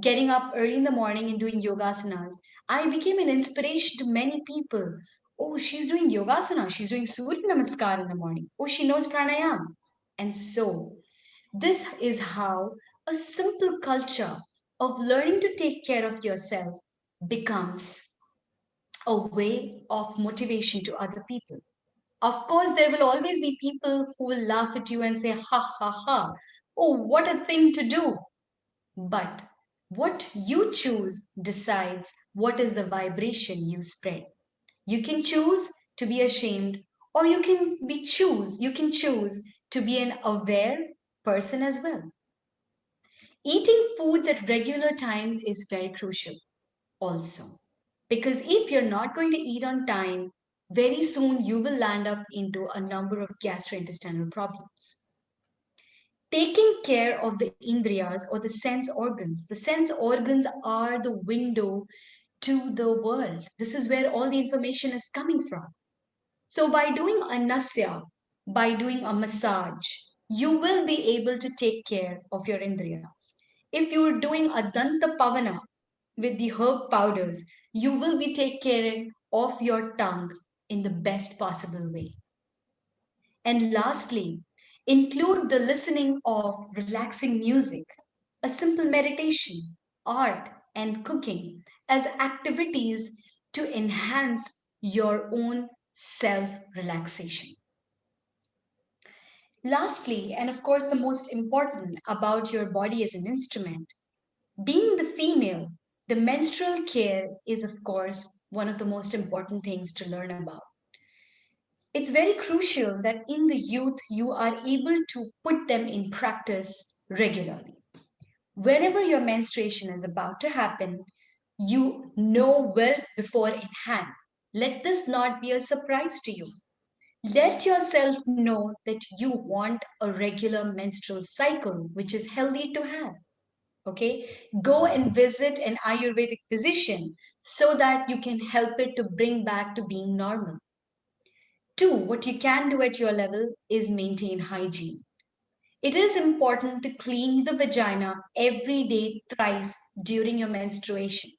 getting up early in the morning and doing yogasanas. I became an inspiration to many people. Oh, she's doing yogasana, she's doing Surya Namaskar in the morning. Oh, she knows pranayam. And so, this is how a simple culture of learning to take care of yourself becomes a way of motivation to other people. Of course, there will always be people who will laugh at you and say, ha ha ha, oh, what a thing to do. But what you choose decides what is the vibration you spread. You can choose to be ashamed, or you can choose to be an aware person as well. Eating foods at regular times is very crucial also. Because if you're not going to eat on time, very soon you will land up into a number of gastrointestinal problems. Taking care of the indriyas or the sense organs. The sense organs are the window to the world. This is where all the information is coming from. So by doing a nasya, by doing a massage, you will be able to take care of your indriyas. If you're doing a danta pavana with the herb powders, you will be taking care of your tongue in the best possible way. And lastly, include the listening of relaxing music, a simple meditation, art, and cooking as activities to enhance your own self relaxation. Lastly, and of course, the most important about your body as an instrument, being the female, the menstrual care is, of course, one of the most important things to learn about. It's very crucial that in the youth you are able to put them in practice regularly. Whenever your menstruation is about to happen, you know well before in hand. Let this not be a surprise to you. Let yourself know that you want a regular menstrual cycle, which is healthy to have. Okay, go and visit an Ayurvedic physician so that you can help it to bring back to being normal. Two, what you can do at your level is maintain hygiene. It is important to clean the vagina every day thrice during your menstruation.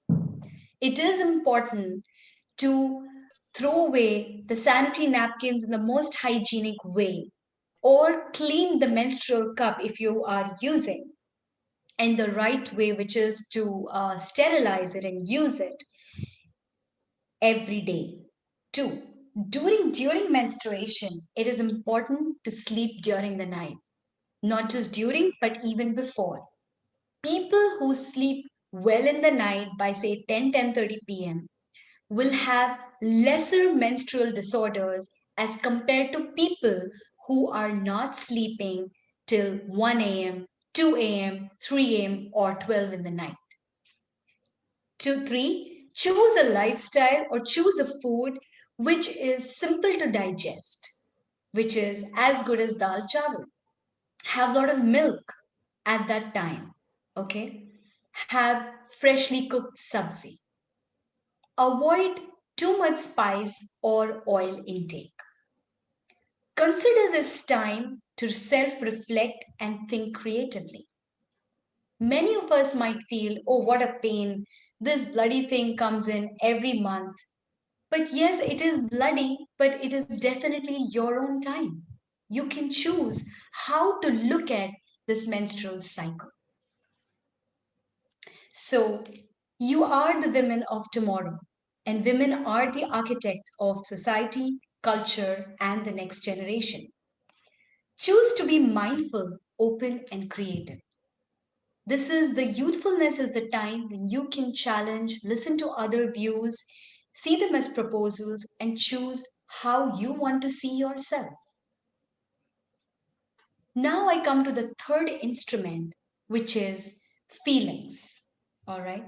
It is important to throw away the sanitary napkins in the most hygienic way, or clean the menstrual cup if you are using in the right way, which is to sterilize it and use it every day. Two, during menstruation, it is important to sleep during the night, not just during, but even before. People who sleep well in the night by say 10:30 p.m. will have lesser menstrual disorders as compared to people who are not sleeping till 1 a.m., 2 a.m., 3 a.m., or 12 in the night. 2, 3, choose a lifestyle or choose a food which is simple to digest, which is as good as dal chawal. Have a lot of milk at that time, okay? Have freshly cooked sabzi. Avoid too much spice or oil intake. Consider this time to self reflect and think creatively. Many of us might feel, oh, what a pain. This bloody thing comes in every month. But yes, it is bloody, but it is definitely your own time. You can choose how to look at this menstrual cycle. So, you are the women of tomorrow, and women are the architects of society, culture, and the next generation. Choose to be mindful, open, and creative. This is the youthfulness is the time when you can challenge, listen to other views, see them as proposals, and choose how you want to see yourself. Now I come to the third instrument, which is feelings. All right.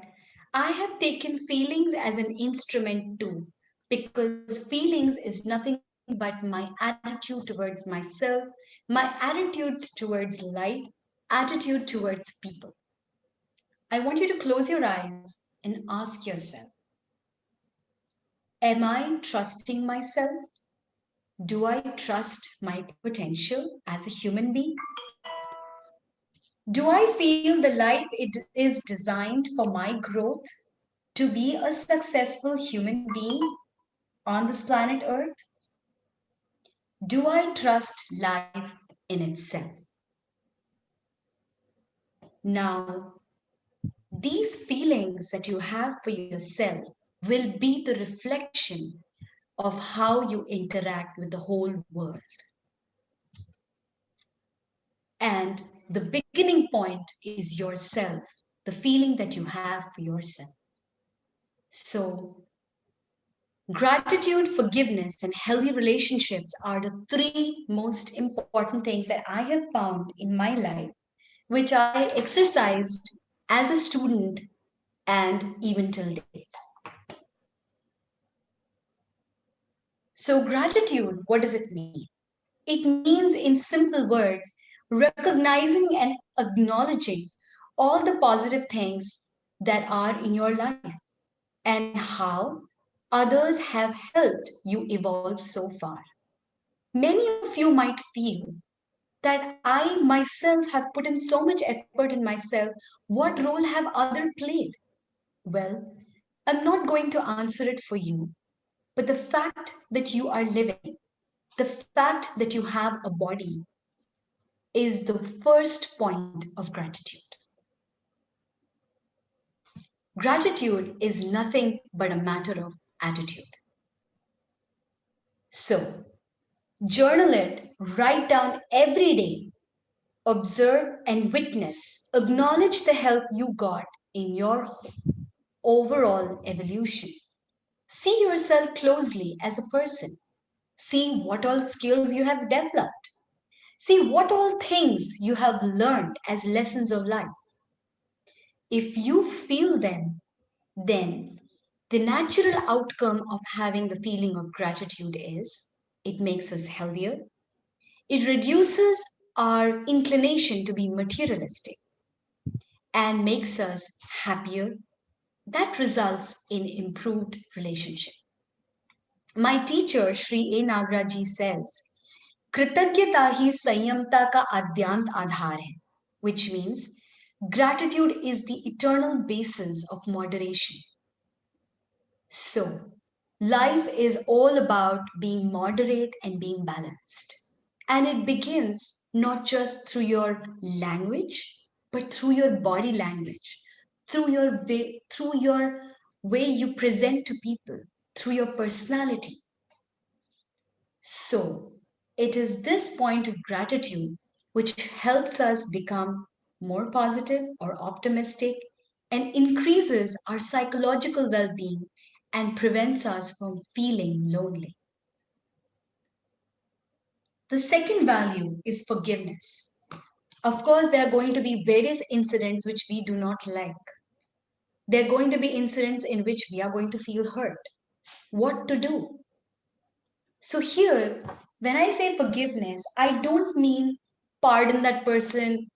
I have taken feelings as an instrument too, because feelings is nothing but my attitude towards myself, my attitude towards life, attitude towards people. I want you to close your eyes and ask yourself, am I trusting myself? Do I trust my potential as a human being? Do I feel the life it is designed for my growth to be a successful human being on this planet Earth? Do I trust life in itself? Now, these feelings that you have for yourself will be the reflection of how you interact with the whole world. And the beginning point is yourself, the feeling that you have for yourself. So, gratitude, forgiveness, and healthy relationships are the three most important things that I have found in my life, which I exercised as a student and even till date. So, gratitude, what does it mean? It means, in simple words, recognizing and acknowledging all the positive things that are in your life and how others have helped you evolve so far. Many of you might feel that I myself have put in so much effort in myself. What role have others played? Well, I'm not going to answer it for you, but the fact that you are living, the fact that you have a body, is the first point of gratitude. Gratitude is nothing but a matter of attitude. So, journal it, write down every day, observe and witness, acknowledge the help you got in your overall evolution. See yourself closely as a person. See what all skills you have developed. See what all things you have learned as lessons of life. If you feel them, then the natural outcome of having the feeling of gratitude is it makes us healthier. It reduces our inclination to be materialistic and makes us happier. That results in improved relationship. My teacher, Shri A. Nagaraji says, कृतज्ञता ही संयमता का आद्यांत आधार है, which means gratitude is the eternal basis of moderation. So, life is all about being moderate and being balanced. And it begins not just through your language, but through your body language, through your way you present to people, through your personality. So, it is this point of gratitude which helps us become more positive or optimistic and increases our psychological well being and prevents us from feeling lonely. The second value is forgiveness. Of course, there are going to be various incidents which we do not like. There are going to be incidents in which we are going to feel hurt. What to do? So, here, when I say forgiveness, I don't mean pardon that person,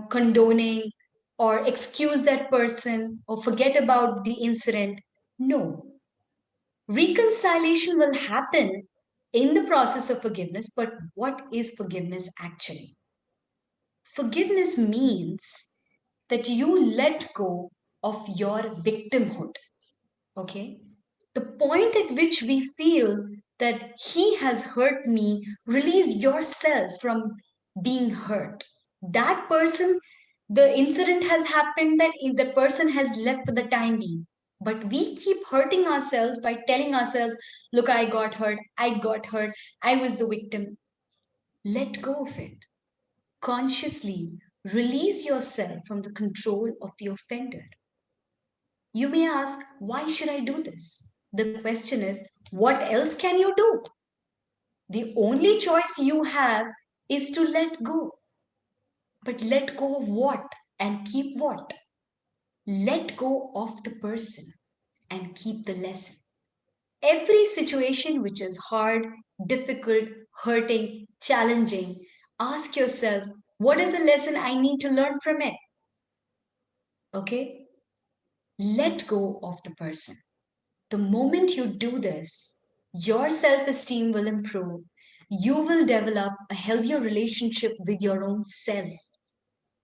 condoning or excuse that person or forget about the incident. No. Reconciliation will happen in the process of forgiveness, but what is forgiveness actually? Forgiveness means that you let go of your victimhood. Okay? The point at which we feel that he has hurt me, release yourself from being hurt. That person, the incident has happened, that the person has left for the time being. But we keep hurting ourselves by telling ourselves, look, I got hurt, I was the victim. Let go of it. Consciously release yourself from the control of the offender. You may ask, why should I do this? The question is, what else can you do? The only choice you have is to let go. But let go of what and keep what? Let go of the person and keep the lesson. Every situation which is hard, difficult, hurting, challenging, ask yourself, what is the lesson I need to learn from it? Okay? Let go of the person. The moment you do this, your self esteem will improve. You will develop a healthier relationship with your own self.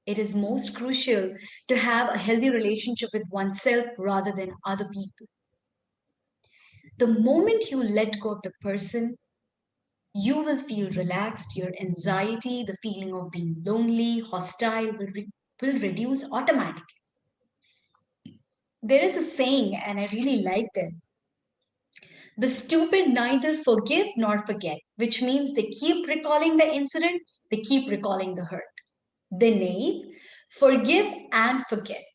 It is most crucial to have a healthy relationship with oneself rather than other people. The moment you let go of the person, you will feel relaxed. Your anxiety, the feeling of being lonely, hostile will reduce automatically. There is a saying, and I really liked it. The stupid neither forgive nor forget, which means they keep recalling the incident, they keep recalling the hurt. The knave forgive and forget.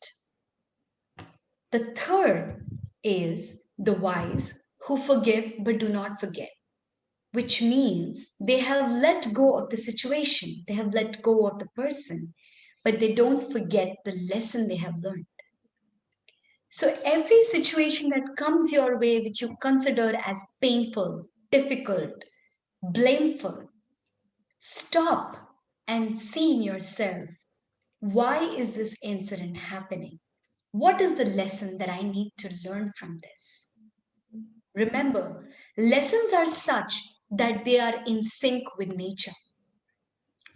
The third is the wise who forgive but do not forget, which means they have let go of the situation, they have let go of the person, but they don't forget the lesson they have learned. So every situation that comes your way, which you consider as painful, difficult, blameful, stop and see in yourself, why is this incident happening? What is the lesson that I need to learn from this? Remember, lessons are such that they are in sync with nature.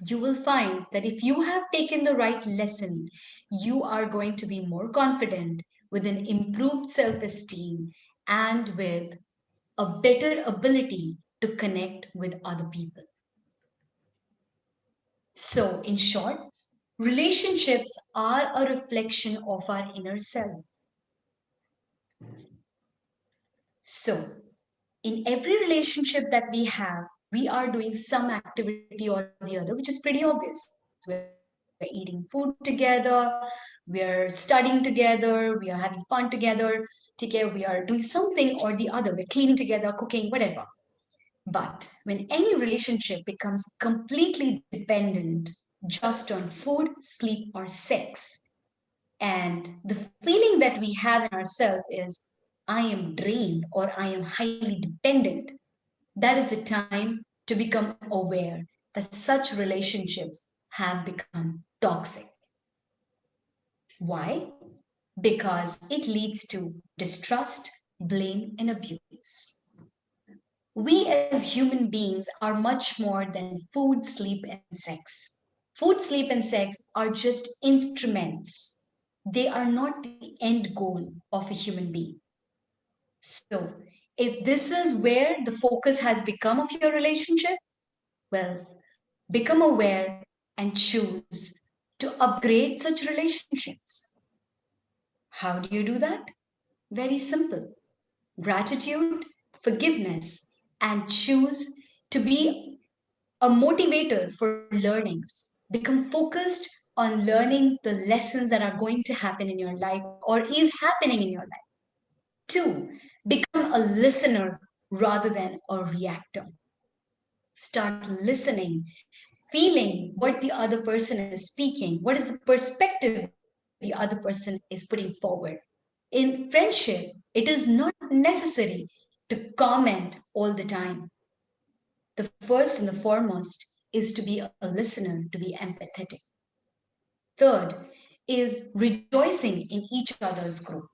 You will find that if you have taken the right lesson, you are going to be more confident with an improved self esteem and with a better ability to connect with other people. So, in short, relationships are a reflection of our inner self. So, in every relationship that we have, we are doing some activity or the other, which is pretty obvious. We're eating food together, we're studying together, we are having fun together, we are doing something or the other, we're cleaning together, cooking, whatever. But when any relationship becomes completely dependent just on food, sleep, or sex, And the feeling that we have in ourselves is, I am drained or I am highly dependent. That is the time to become aware that such relationships have become toxic. Why? Because it leads to distrust, blame, and abuse. We as human beings are much more than food, sleep, and sex. Food, sleep, and sex are just instruments. They are not the end goal of a human being. So, if this is where the focus has become of your relationship, well, become aware and choose to upgrade such relationships. How do you do that? Very simple: gratitude, forgiveness, and choose to be a motivator for learnings. Become focused on learning the lessons that are going to happen in your life or is happening in your life. Two, become a listener rather than a reactor. Start listening, feeling what the other person is speaking, what is the perspective the other person is putting forward. In friendship, it is not necessary to comment all the time. The first and the foremost is to be a listener, to be empathetic. Third is rejoicing in each other's growth.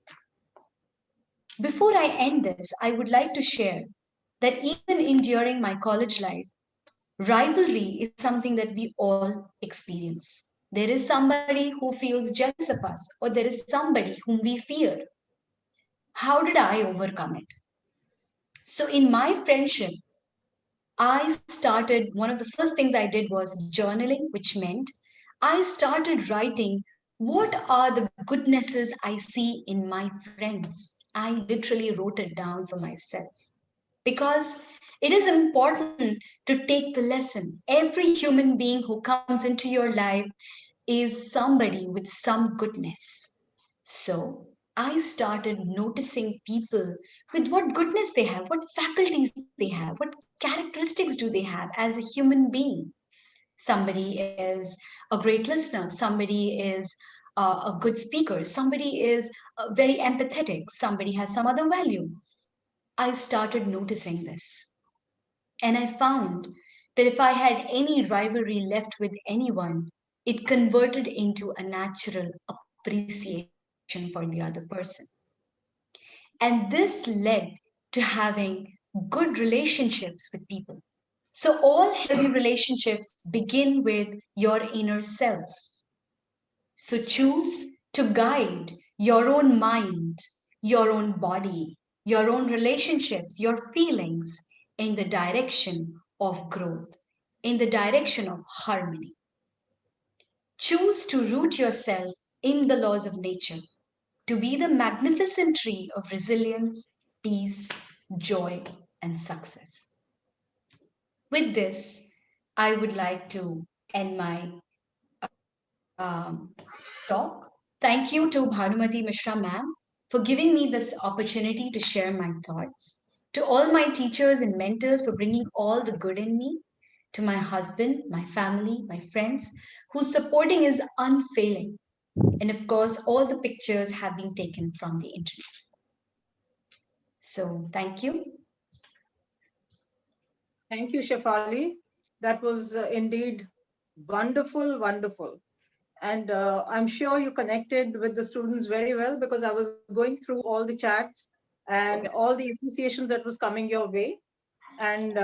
Before I end this, I would like to share that even in during my college life, rivalry is something that we all experience. There is somebody who feels jealous of us, or there is somebody whom we fear. How did I overcome it? So, in my friendship, I started, one of the first things I did was journaling, which meant I started writing what are the goodnesses I see in my friends. I literally wrote it down for myself because it is important to take the lesson. Every human being who comes into your life is somebody with some goodness. So I started noticing people with what goodness they have, what faculties they have, what characteristics do they have as a human being. Somebody is a great listener, somebody is a good speaker, somebody is very empathetic, somebody has some other value. I started noticing this. And I found that if I had any rivalry left with anyone, it converted into a natural appreciation for the other person. And this led to having good relationships with people. So, all healthy relationships begin with your inner self. So, choose to guide your own mind, your own body, your own relationships, your feelings in the direction of growth, in the direction of harmony. Choose to root yourself in the laws of nature, to be the magnificent tree of resilience, peace, joy, and success. With this, I would like to end my talk. Thank you to Bhanumati Mishra ma'am for giving me this opportunity to share my thoughts. To all my teachers and mentors for bringing all the good in me. To my husband, my family, my friends, whose supporting is unfailing. And of course, all the pictures have been taken from the internet. So, thank you. Thank you, Shefali. That was indeed wonderful, wonderful. And I'm sure you connected with the students very well because I was going through all the chats and all the appreciation that was coming your way. And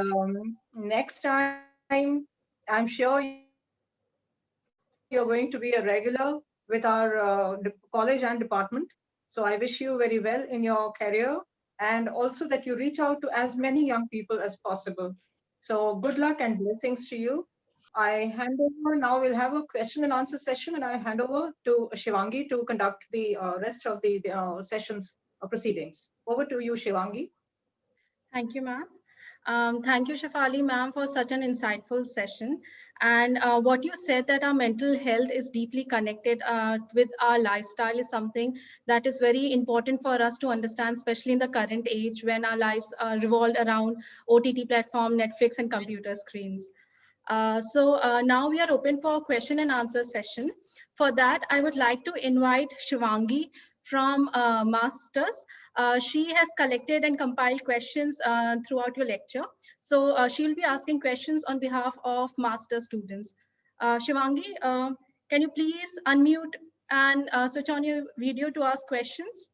next time, I'm sure you're going to be a regular with our college and department. So I wish you very well in your career and also that you reach out to as many young people as possible. So good luck and blessings to you. I hand over now. We'll have a question and answer session, and I hand over to Shivangi to conduct the rest of the session's proceedings. Over to you, Shivangi. Thank you, ma'am. Thank you, Shefali, ma'am, for such an insightful session. And what you said that our mental health is deeply connected with our lifestyle is something that is very important for us to understand, especially in the current age when our lives revolve around OTT platform, Netflix, and computer screens. Now we are open for question and answer session. For that, I would like to invite Shivangi from Masters. She has collected and compiled questions throughout your lecture. So she will be asking questions on behalf of Master students. Shivangi, can you please unmute and switch on your video to ask questions?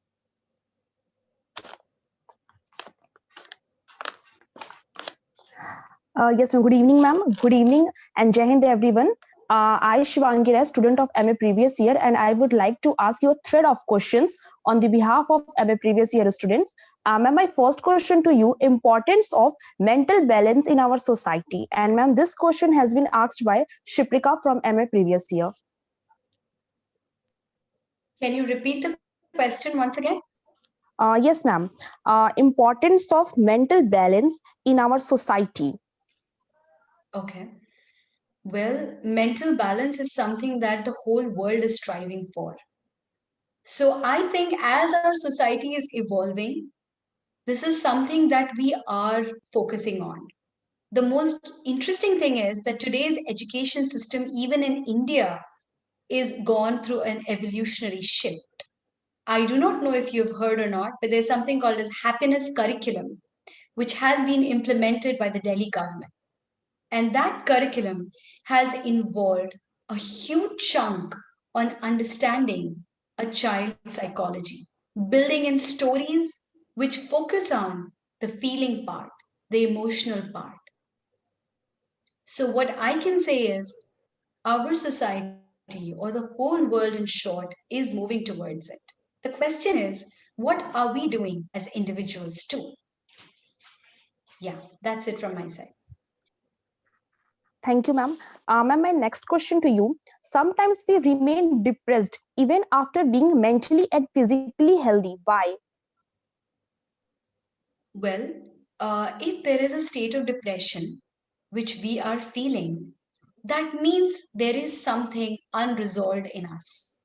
Yes, ma'am. Good evening, ma'am. Good evening and Jai Hind, everyone. I, Shivangi Rai, student of MA previous year, and I would like to ask you a thread of questions on the behalf of MA previous year students. Ma'am, my first question to you, importance of mental balance in our society. And ma'am, this question has been asked by Shiprika from MA previous year. Can you repeat the question once again? Yes, ma'am. Importance of mental balance in our society. Okay. Well, mental balance is something that the whole world is striving for. So I think as our society is evolving, this is something that we are focusing on. The most interesting thing is that today's education system, even in India, is gone through an evolutionary shift. I do not know if you've heard or not, but there's something called as happiness curriculum, which has been implemented by the Delhi government. And that curriculum has involved a huge chunk on understanding a child's psychology, building in stories which focus on the feeling part, the emotional part. So, what I can say is our society or the whole world, in short, is moving towards it. The question is, what are we doing as individuals too? Yeah, that's it from my side. Thank you, ma'am. Ma'am, my next question to you. Sometimes we remain depressed even after being mentally and physically healthy. Why? Well, if there is a state of depression which we are feeling, that means there is something unresolved in us.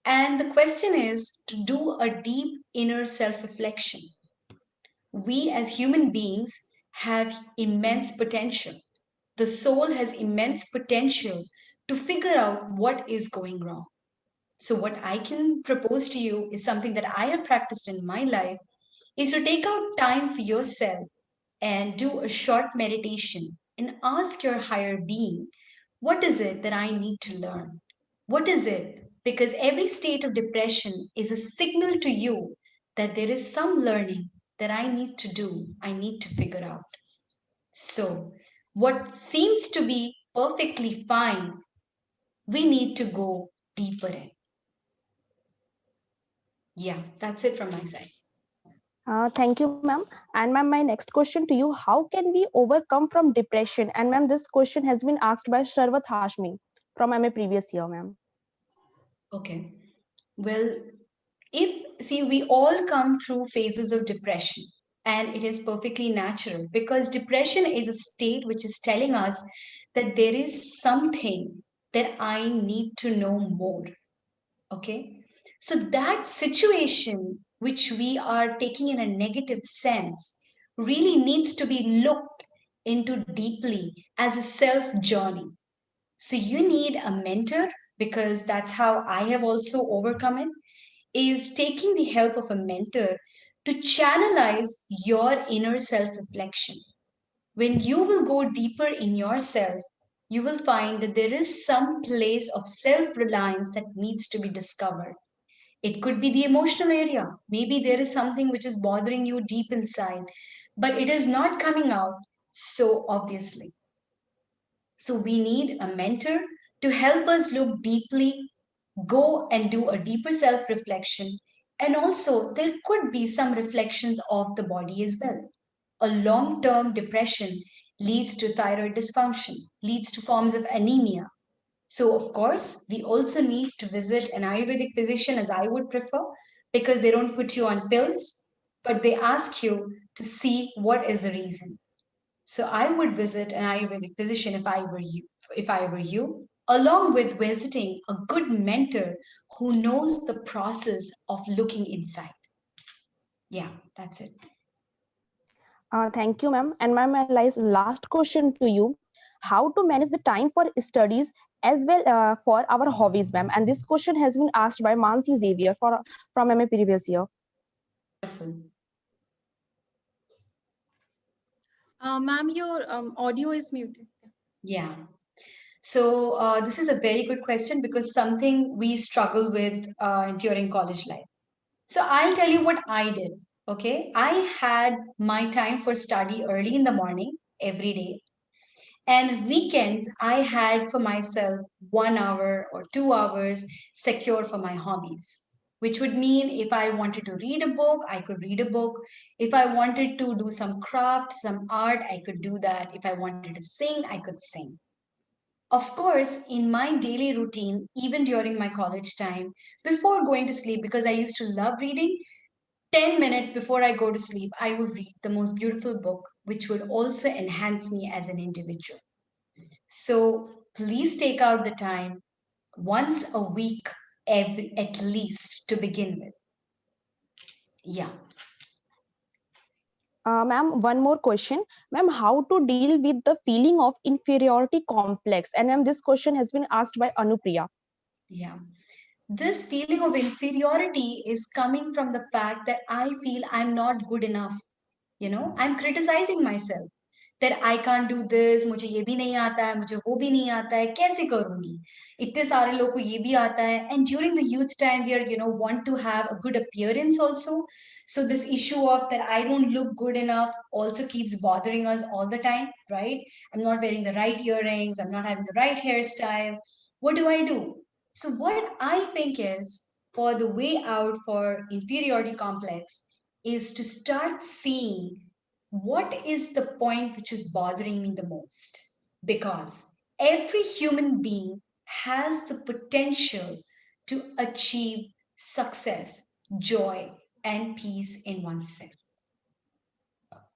And the question is to do a deep inner self reflection. We as human beings have immense potential. The soul has immense potential to figure out what is going wrong. So, what I can propose to you is something that I have practiced in my life is to take out time for yourself and do a short meditation and ask your higher being, what is it that I need to learn? What is it? Because every state of depression is a signal to you that there is some learning that I need to do, I need to figure out. So, what seems to be perfectly fine, we need to go deeper in. Yeah, that's it from my side. Thank you, ma'am. And ma'am, my next question to you, how can we overcome from depression? And ma'am, this question has been asked by Sharvat Hashmi from MA previous year, ma'am. Okay. Well, we all come through phases of depression, and it is perfectly natural because depression is a state which is telling us that there is something that I need to know more. Okay. So that situation which we are taking in a negative sense really needs to be looked into deeply as a self journey. So you need a mentor because that's how I have also overcome it, is taking the help of a mentor to channelize your inner self reflection. When you will go deeper in yourself, you will find that there is some place of self reliance that needs to be discovered. It could be the emotional area. Maybe there is something which is bothering you deep inside, but it is not coming out so obviously. So we need a mentor to help us look deeply, go and do a deeper self reflection. And also, there could be some reflections of the body as well. A long term depression leads to thyroid dysfunction, leads to forms of anemia. So, of course, we also need to visit an Ayurvedic physician, as I would prefer, because they don't put you on pills, but they ask you to see what is the reason. So I would visit an Ayurvedic physician if I were you, along with visiting a good mentor who knows the process of looking inside. Yeah, that's it. Thank you, ma'am. And ma'am, my last question to you. how to manage the time for studies as well for our hobbies, ma'am? And this question has been asked by Mansi Xavier from MA previous year. Ma'am, your audio is muted. Yeah. So this is a very good question because something we struggle with during college life. So I'll tell you what I did. Okay. I had my time for study early in the morning every day. And weekends, I had for myself 1 hour or 2 hours secure for my hobbies, which would mean if I wanted to read a book, I could read a book. If I wanted to do some craft, some art, I could do that. If I wanted to sing, I could sing. Of course, in my daily routine, even during my college time, before going to sleep, because I used to love reading, 10 minutes before I go to sleep, I would read the most beautiful book, which would also enhance me as an individual. So please take out the time once a week, at least to begin with. Yeah. Ma'am, one more question. Ma'am, how to deal with the feeling of inferiority complex? And ma'am, this question has been asked by Anupriya. Yeah. This feeling of inferiority is coming from the fact that I feel I'm not good enough. I'm criticizing myself that I can't do this, मुझे ये भी नहीं आता है, मुझे वो भी नहीं आता है, कैसे करूँगी? इतने सारे लोग को ये भी आता है. And during the youth time, we are, want to have a good appearance also. So this issue of that I don't look good enough also keeps bothering us all the time, right? I'm not wearing the right earrings, I'm not having the right hairstyle. What do I do? So what I think is for the way out for inferiority complex is to start seeing what is the point which is bothering me the most. Because every human being has the potential to achieve success, joy, and peace in oneself.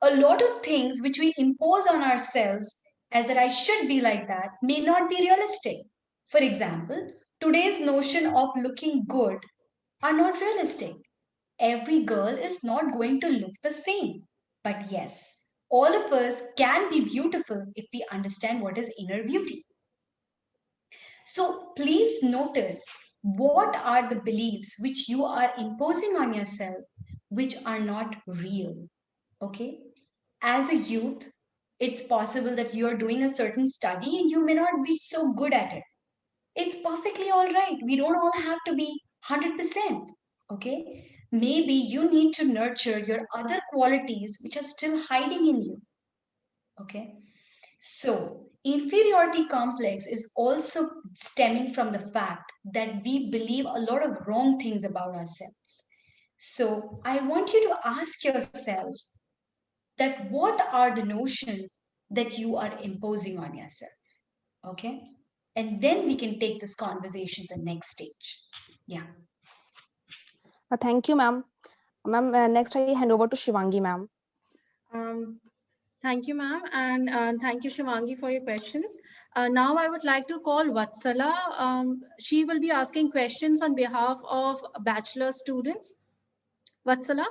A lot of things which we impose on ourselves as that I should be like that may not be realistic. For example, today's notion of looking good are not realistic. Every girl is not going to look the same. But yes, all of us can be beautiful if we understand what is inner beauty. So please notice what are the beliefs which you are imposing on yourself which are not real. Okay? As a youth, it's possible that you are doing a certain study and you may not be so good at it. It's perfectly all right. We don't all have to be 100%. Okay? Maybe you need to nurture your other qualities which are still hiding in you. Okay? So, inferiority complex is also stemming from the fact that we believe a lot of wrong things about ourselves. So, I want you to ask yourself that what are the notions that you are imposing on yourself? Okay? And then we can take this conversation to the next stage. Yeah. Thank you, ma'am. Ma'am, next I hand over to Shivangi, ma'am. Thank you, ma'am, and thank you, Shivangi, for your questions. Now I would like to call Vatsala. She will be asking questions on behalf of bachelor students. Vatsala?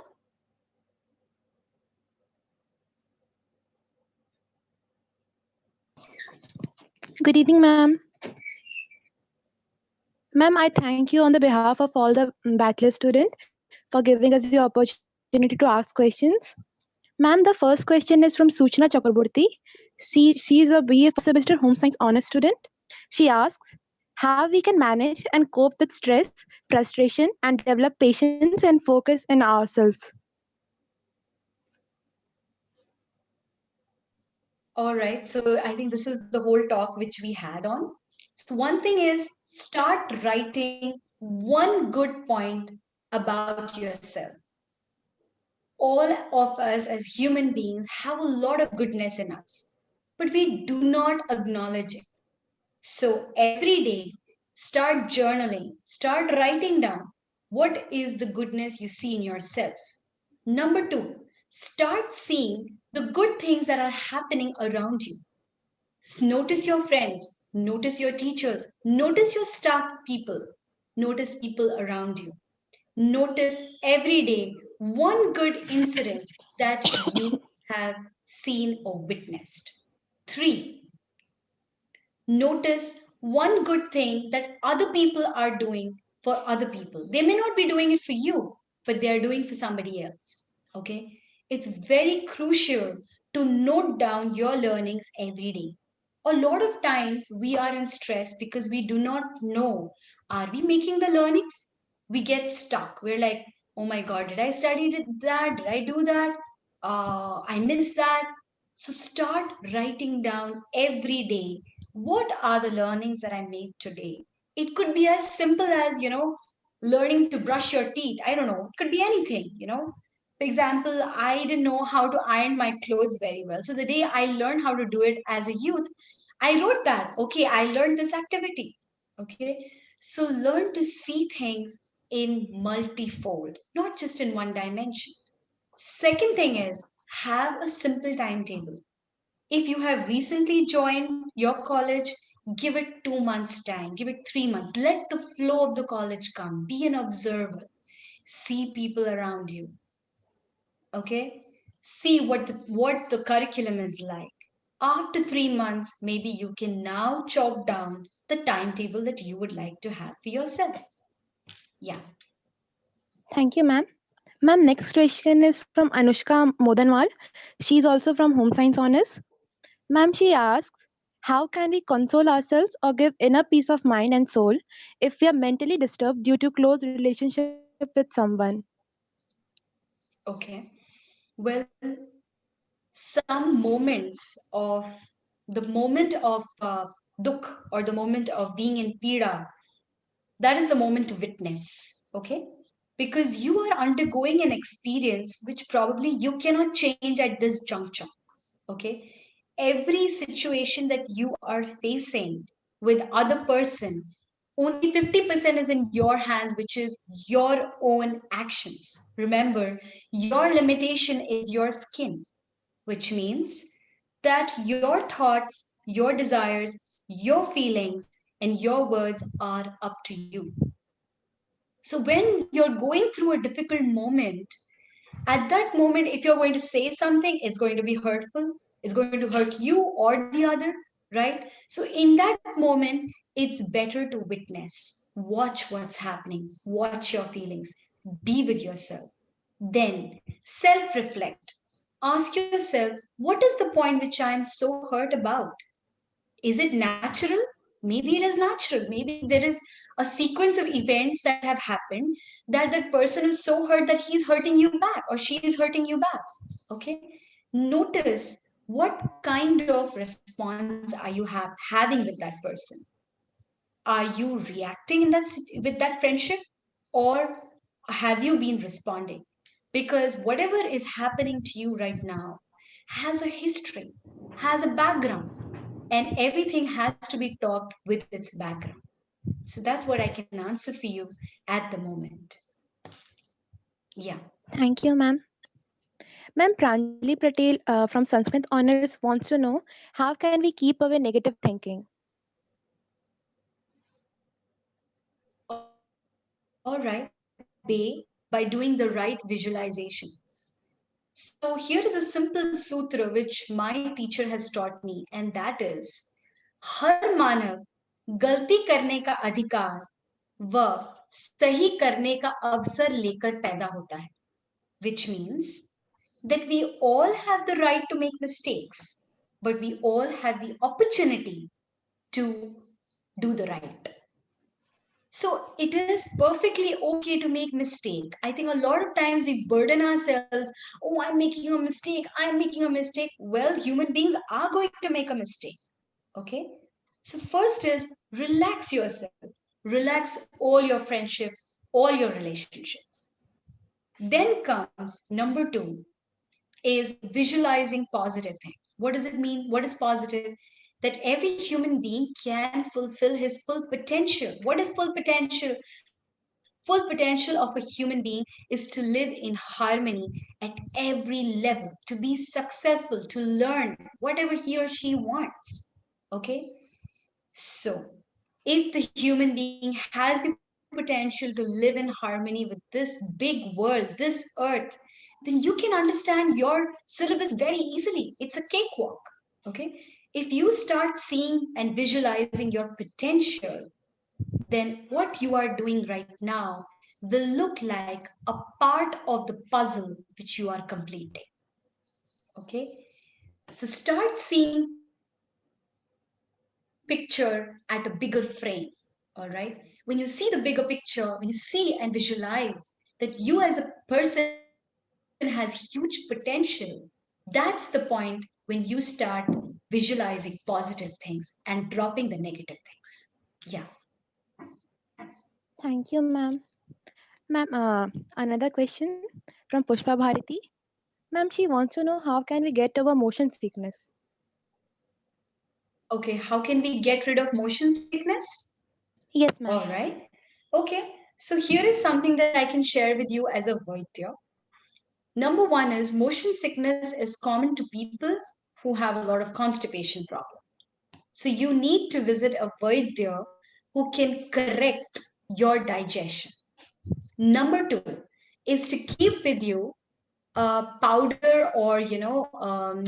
Good evening, ma'am. Ma'am, I thank you on the behalf of all the bachelor students for giving us the opportunity to ask questions. Ma'am, the first question is from Suchna Chakraborty. She is a BA first semester home science honors student. She asks how we can manage and cope with stress, frustration, and develop patience and focus in ourselves. All right. So I think this is the whole talk which we had on. So one thing is start writing one good point about yourself. All of us as human beings have a lot of goodness in us, but we do not acknowledge it. So every day, start journaling, start writing down what is the goodness you see in yourself. Number two, start seeing the good things that are happening around you. Notice your friends, notice your teachers, notice your staff people, notice people around you. Notice every day one good incident that you have seen or witnessed. Three, Notice one good thing that other people are doing for other people. They may not be doing it for you, but they are doing for somebody else. Okay? It's very crucial to note down your learnings every day. A lot of times we are in stress because we do not know, are we making the learnings? We get stuck. We're like, oh my God, did I study that? Did I do that? I missed that. So start writing down every day, what are the learnings that I made today? It could be as simple as, learning to brush your teeth. I don't know. It could be anything. For example, I didn't know how to iron my clothes very well. So the day I learned how to do it as a youth, I wrote that. Okay, I learned this activity. Okay. So learn to see things in multifold, not just in one dimension. Second thing is have a simple timetable. If you have recently joined your college, give it 2 months' time, give it 3 months. Let the flow of the college come. Be an observer. See people around you. Okay? See what the curriculum is like. After 3 months, maybe you can now chalk down the timetable that you would like to have for yourself. Yeah. Thank you, ma'am. Ma'am, next question is from Anushka Modanwal. She's also from Home Science Honors. Ma'am, she asks, how can we console ourselves or give inner peace of mind and soul if we are mentally disturbed due to close relationship with someone? Okay. Well, some moments of the moment of dukh or the moment of being in pida, that is the moment to witness. Okay, because you are undergoing an experience which probably you cannot change at this juncture. Okay, every situation that you are facing with other person, only 50% is in your hands, which is your own actions. Remember, your limitation is your skin, which means that your thoughts, your desires, your feelings, and your words are up to you. So when you're going through a difficult moment, at that moment, if you're going to say something, it's going to be hurtful, it's going to hurt you or the other, right? So in that moment, it's better to witness, watch what's happening, watch your feelings, be with yourself. Then self reflect. Ask yourself, what is the point which I am so hurt about? Is it natural? Maybe it is natural. Maybe there is a sequence of events that have happened that that person is so hurt that he's hurting you back or she is hurting you back. Okay. Notice what kind of response are you having with that person. Are you reacting in with that friendship, or have you been responding? Because whatever is happening to you right now has a history, has a background, and everything has to be talked with its background. So that's what I can answer for you at the moment. Yeah. Thank you, ma'am. Ma'am, Pranjali Patel from Sanskrit Honors wants to know, how can we keep away negative thinking? All right. By doing the right visualizations. So here is a simple sutra which my teacher has taught me, and that is हर मानव गलती करने का अधिकार व सही करने का अवसर लेकर पैदा होता है, which means that we all have the right to make mistakes, but we all have the opportunity to do the right. So it is perfectly okay to make mistake. I think a lot of times we burden ourselves. Oh, I'm making a mistake. I'm making a mistake. Well, human beings are going to make a mistake. Okay. So first is relax yourself. Relax all your friendships, all your relationships. Then comes number two is visualizing positive things. What does it mean? What is positive? That every human being can fulfill his full potential. What is full potential? Full potential of a human being is to live in harmony at every level, to be successful, to learn whatever he or she wants. Okay? So, if the human being has the potential to live in harmony with this big world, this earth, then you can understand your syllabus very easily. It's a cakewalk. Okay? if you start seeing and visualizing your potential, then what you are doing right now will look like a part of the puzzle which you are completing. Okay, so start seeing picture at a bigger frame. All right, when you see the bigger picture, when you see and visualize that you as a person has huge potential, that's the point when you start visualizing positive things and dropping the negative things. Yeah. Thank you, ma'am. Ma'am, another question from Pushpa Bharati. Ma'am, she wants to know how can we get over motion sickness? Okay, how can we get rid of motion sickness? Yes, ma'am. All right. Okay, so here is something that I can share with you as a Vaidya. Number one is motion sickness is common to people who have a lot of constipation problem. So you need to visit a Vaidya who can correct your digestion. Number two is to keep with you a powder or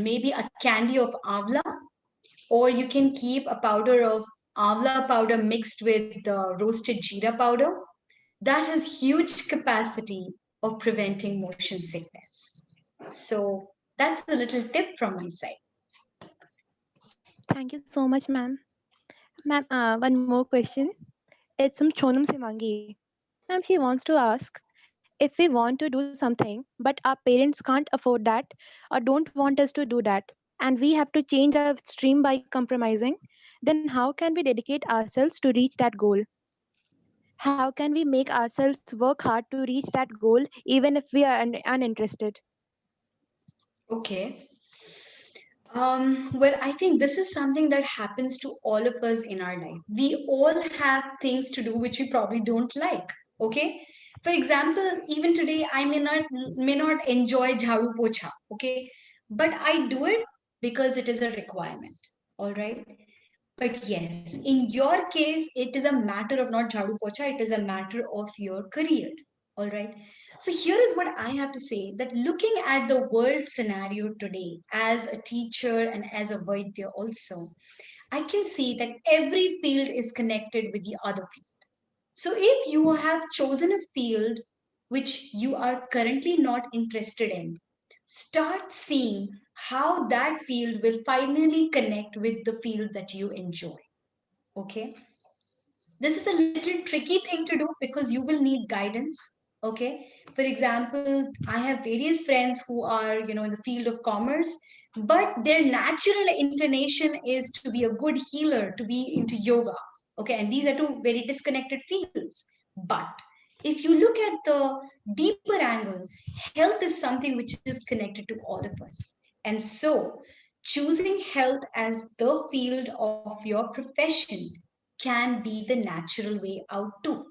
maybe a candy of avla, or you can keep a powder of avla powder mixed with roasted jeera powder. That has huge capacity of preventing motion sickness. So that's a little tip from my side. Thank you so much, ma'am. Ma'am, one more question. It's from Chonam Simangi. Ma'am, she wants to ask if we want to do something, but our parents can't afford that or don't want us to do that, and we have to change our stream by compromising, then how can we dedicate ourselves to reach that goal? How can we make ourselves work hard to reach that goal even if we are uninterested? Okay. Well, I think this is something that happens to all of us in our life. We all have things to do which we probably don't like. Okay. For example, even today, I may not enjoy jharu pocha. Okay, but I do it because it is a requirement. All right. But yes, in your case, it is a matter of not jharu pocha. It is a matter of your career. All right. So here is what I have to say, that looking at the world scenario today as a teacher and as a Vaidya also, I can see that every field is connected with the other field. So if you have chosen a field which you are currently not interested in, start seeing how that field will finally connect with the field that you enjoy. Okay, this is a little tricky thing to do because you will need guidance. Okay, for example, I have various friends who are in the field of commerce, but their natural inclination is to be a good healer, to be into yoga. Okay, and these are two very disconnected fields. But if you look at the deeper angle, health is something which is connected to all of us. And so choosing health as the field of your profession can be the natural way out too.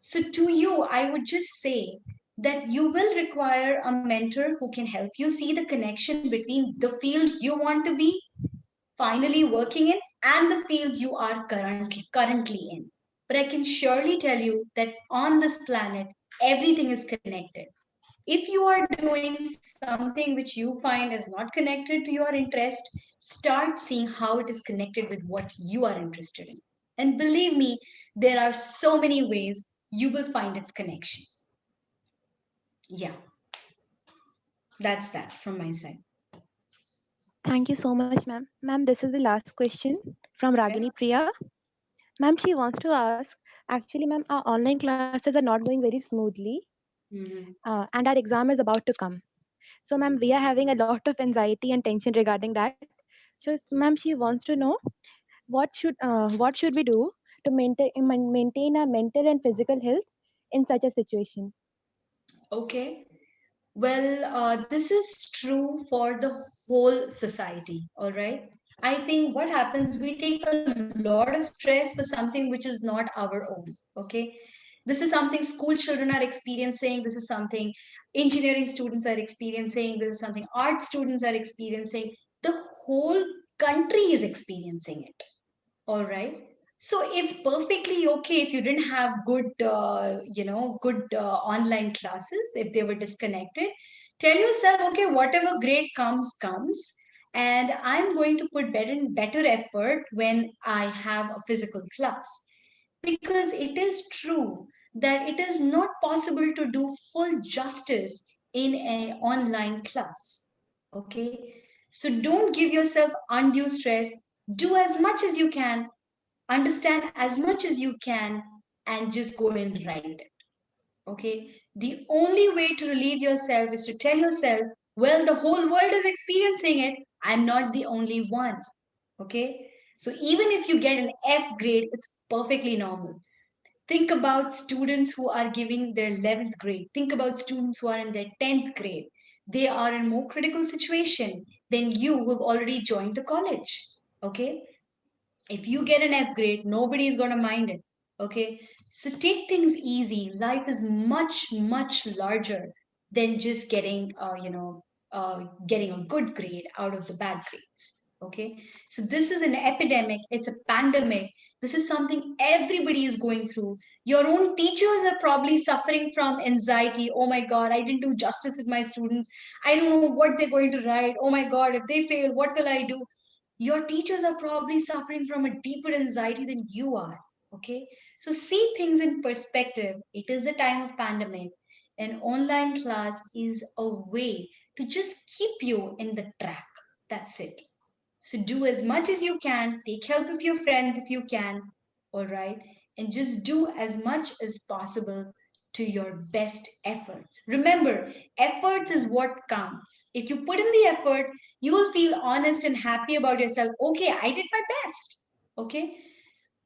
So, to you, I would just say that you will require a mentor who can help you see the connection between the field you want to be finally working in and the field you are currently in. But I can surely tell you that on this planet, everything is connected. If you are doing something which you find is not connected to your interest, start seeing how it is connected with what you are interested in. And believe me, there are so many ways you will find its connection. Yeah, that's that from my side. Thank you so much, ma'am. Ma'am, this is the last question from Okay. Ragini Priya. Ma'am, she wants to ask, actually, ma'am, our online classes are not going very smoothly, Mhm. and our exam is about to come. So, ma'am, we are having a lot of anxiety and tension regarding that. So, ma'am, she wants to know what should we do to maintain our mental and physical health in such a situation? Okay. Well, this is true for the whole society, all right? I think what happens, we take a lot of stress for something which is not our own, okay? This is something school children are experiencing, this is something engineering students are experiencing, this is something art students are experiencing. The whole country is experiencing it. All right. So it's perfectly okay if you didn't have good online classes, if they were disconnected. Tell yourself, okay, whatever grade comes, comes. and I'm going to put better effort when I have a physical class, because it is true that it is not possible to do full justice in an online class. Okay, so don't give yourself undue stress. Do as much as you can, understand as much as you can, and just go and write it. Okay, the only way to relieve yourself is to tell yourself, well, the whole world is experiencing it, I'm not the only one. Okay, so even if you get an F grade, it's perfectly normal. Think about students who are giving their 11th grade. Think about students who are in their 10th grade. They are in more critical situation than you who have already joined the college. Okay, if you get an F grade, nobody is going to mind it. Okay, so take things easy. Life is much larger than just getting a good grade out of the bad grades. Okay, so this is an epidemic, it's a pandemic. This is something everybody is going through. Your own teachers are probably suffering from anxiety. Oh my god, I didn't do justice with my students. I don't know what they're going to write. Oh my god, if they fail, what will I do? Your teachers are probably suffering from a deeper anxiety than you are. Okay, so see things in perspective. It is a time of pandemic. An online class is a way to just keep you in the track. That's it. So do as much as you can, take help of your friends if you can, all right, and just do as much as possible to your best efforts. Remember, efforts is what counts. If you put in the effort, you will feel honest and happy about yourself. Okay, I did my best. Okay,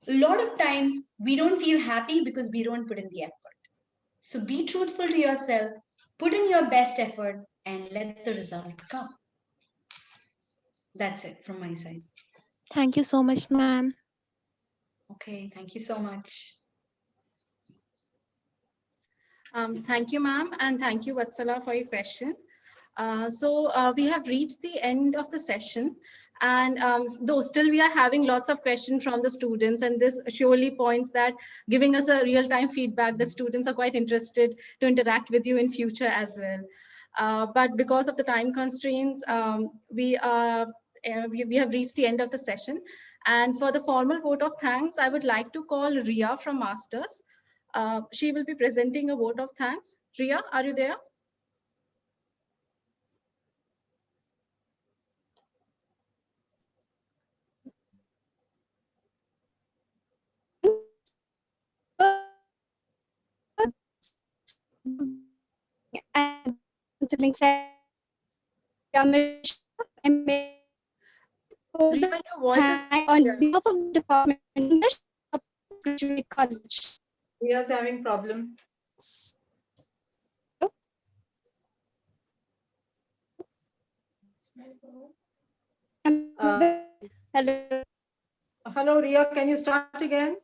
a lot of times we don't feel happy because we don't put in the effort. So be truthful to yourself, put in your best effort, and let the result come. That's it from my side. Thank you so much, ma'am. Okay, thank you so much. Thank you, ma'am, and thank you, Vatsala, for your question. We have reached the end of the session, and though still we are having lots of questions from the students, and this surely points that giving us a real-time feedback that students are quite interested to interact with you in future as well. But because of the time constraints, we have reached the end of the session. And for the formal vote of thanks, I would like to call Ria from Masters. She will be presenting a vote of thanks. Ria, are you there? And counseling Ria, your voice is on behalf of the Department of English Graduate College. Ria's having problem. Hello. Hello, Ria, can you start again?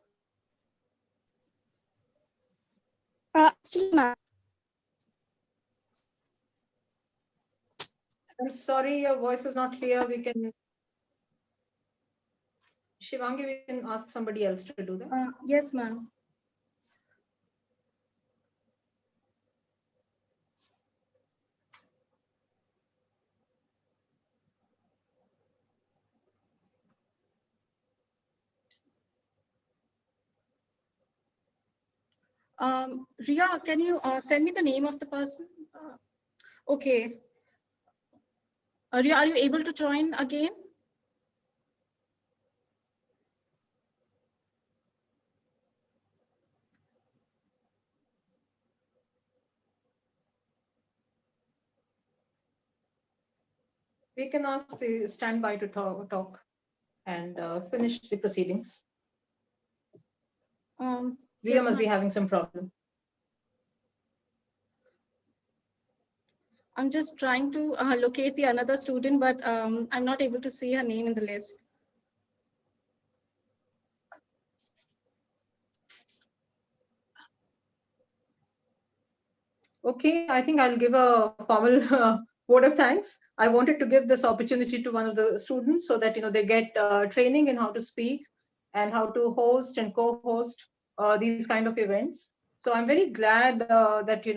I'm sorry, your voice is not clear. We can, Shivangi, we can ask somebody else to do that. Yes, ma'am. Ria, can you send me the name of the person? Okay. Ria, are you able to join again? We can ask the standby to talk and finish the proceedings. Ria Yes, must be having some problem. I'm just trying to locate the another student, but I'm not able to see her name in the list. Okay, I think I'll give a formal vote of thanks. I wanted to give this opportunity to one of the students so that they get training in how to speak and how to host and co-host these kind of events. So I'm very glad that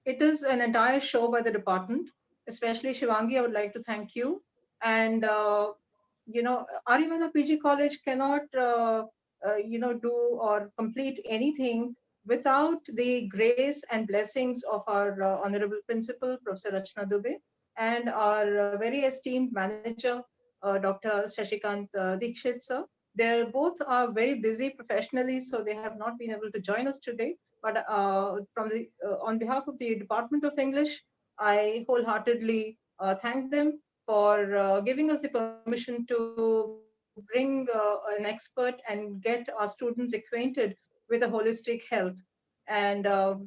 it is an entire show by the department, especially Shivangi, I would like to thank you. And Ayurveda PG College cannot do or complete anything without the grace and blessings of our honorable principal, Professor Rachna Dubey, and our very esteemed manager, Dr. Shashikant Dikshit sir. They both are very busy professionally, so they have not been able to join us today. But on behalf of the Department of English, I wholeheartedly thank them for giving us the permission to bring an expert and get our students acquainted with a holistic health. And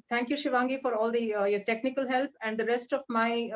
thank you, Shivangi, for all the your technical help, and the rest of my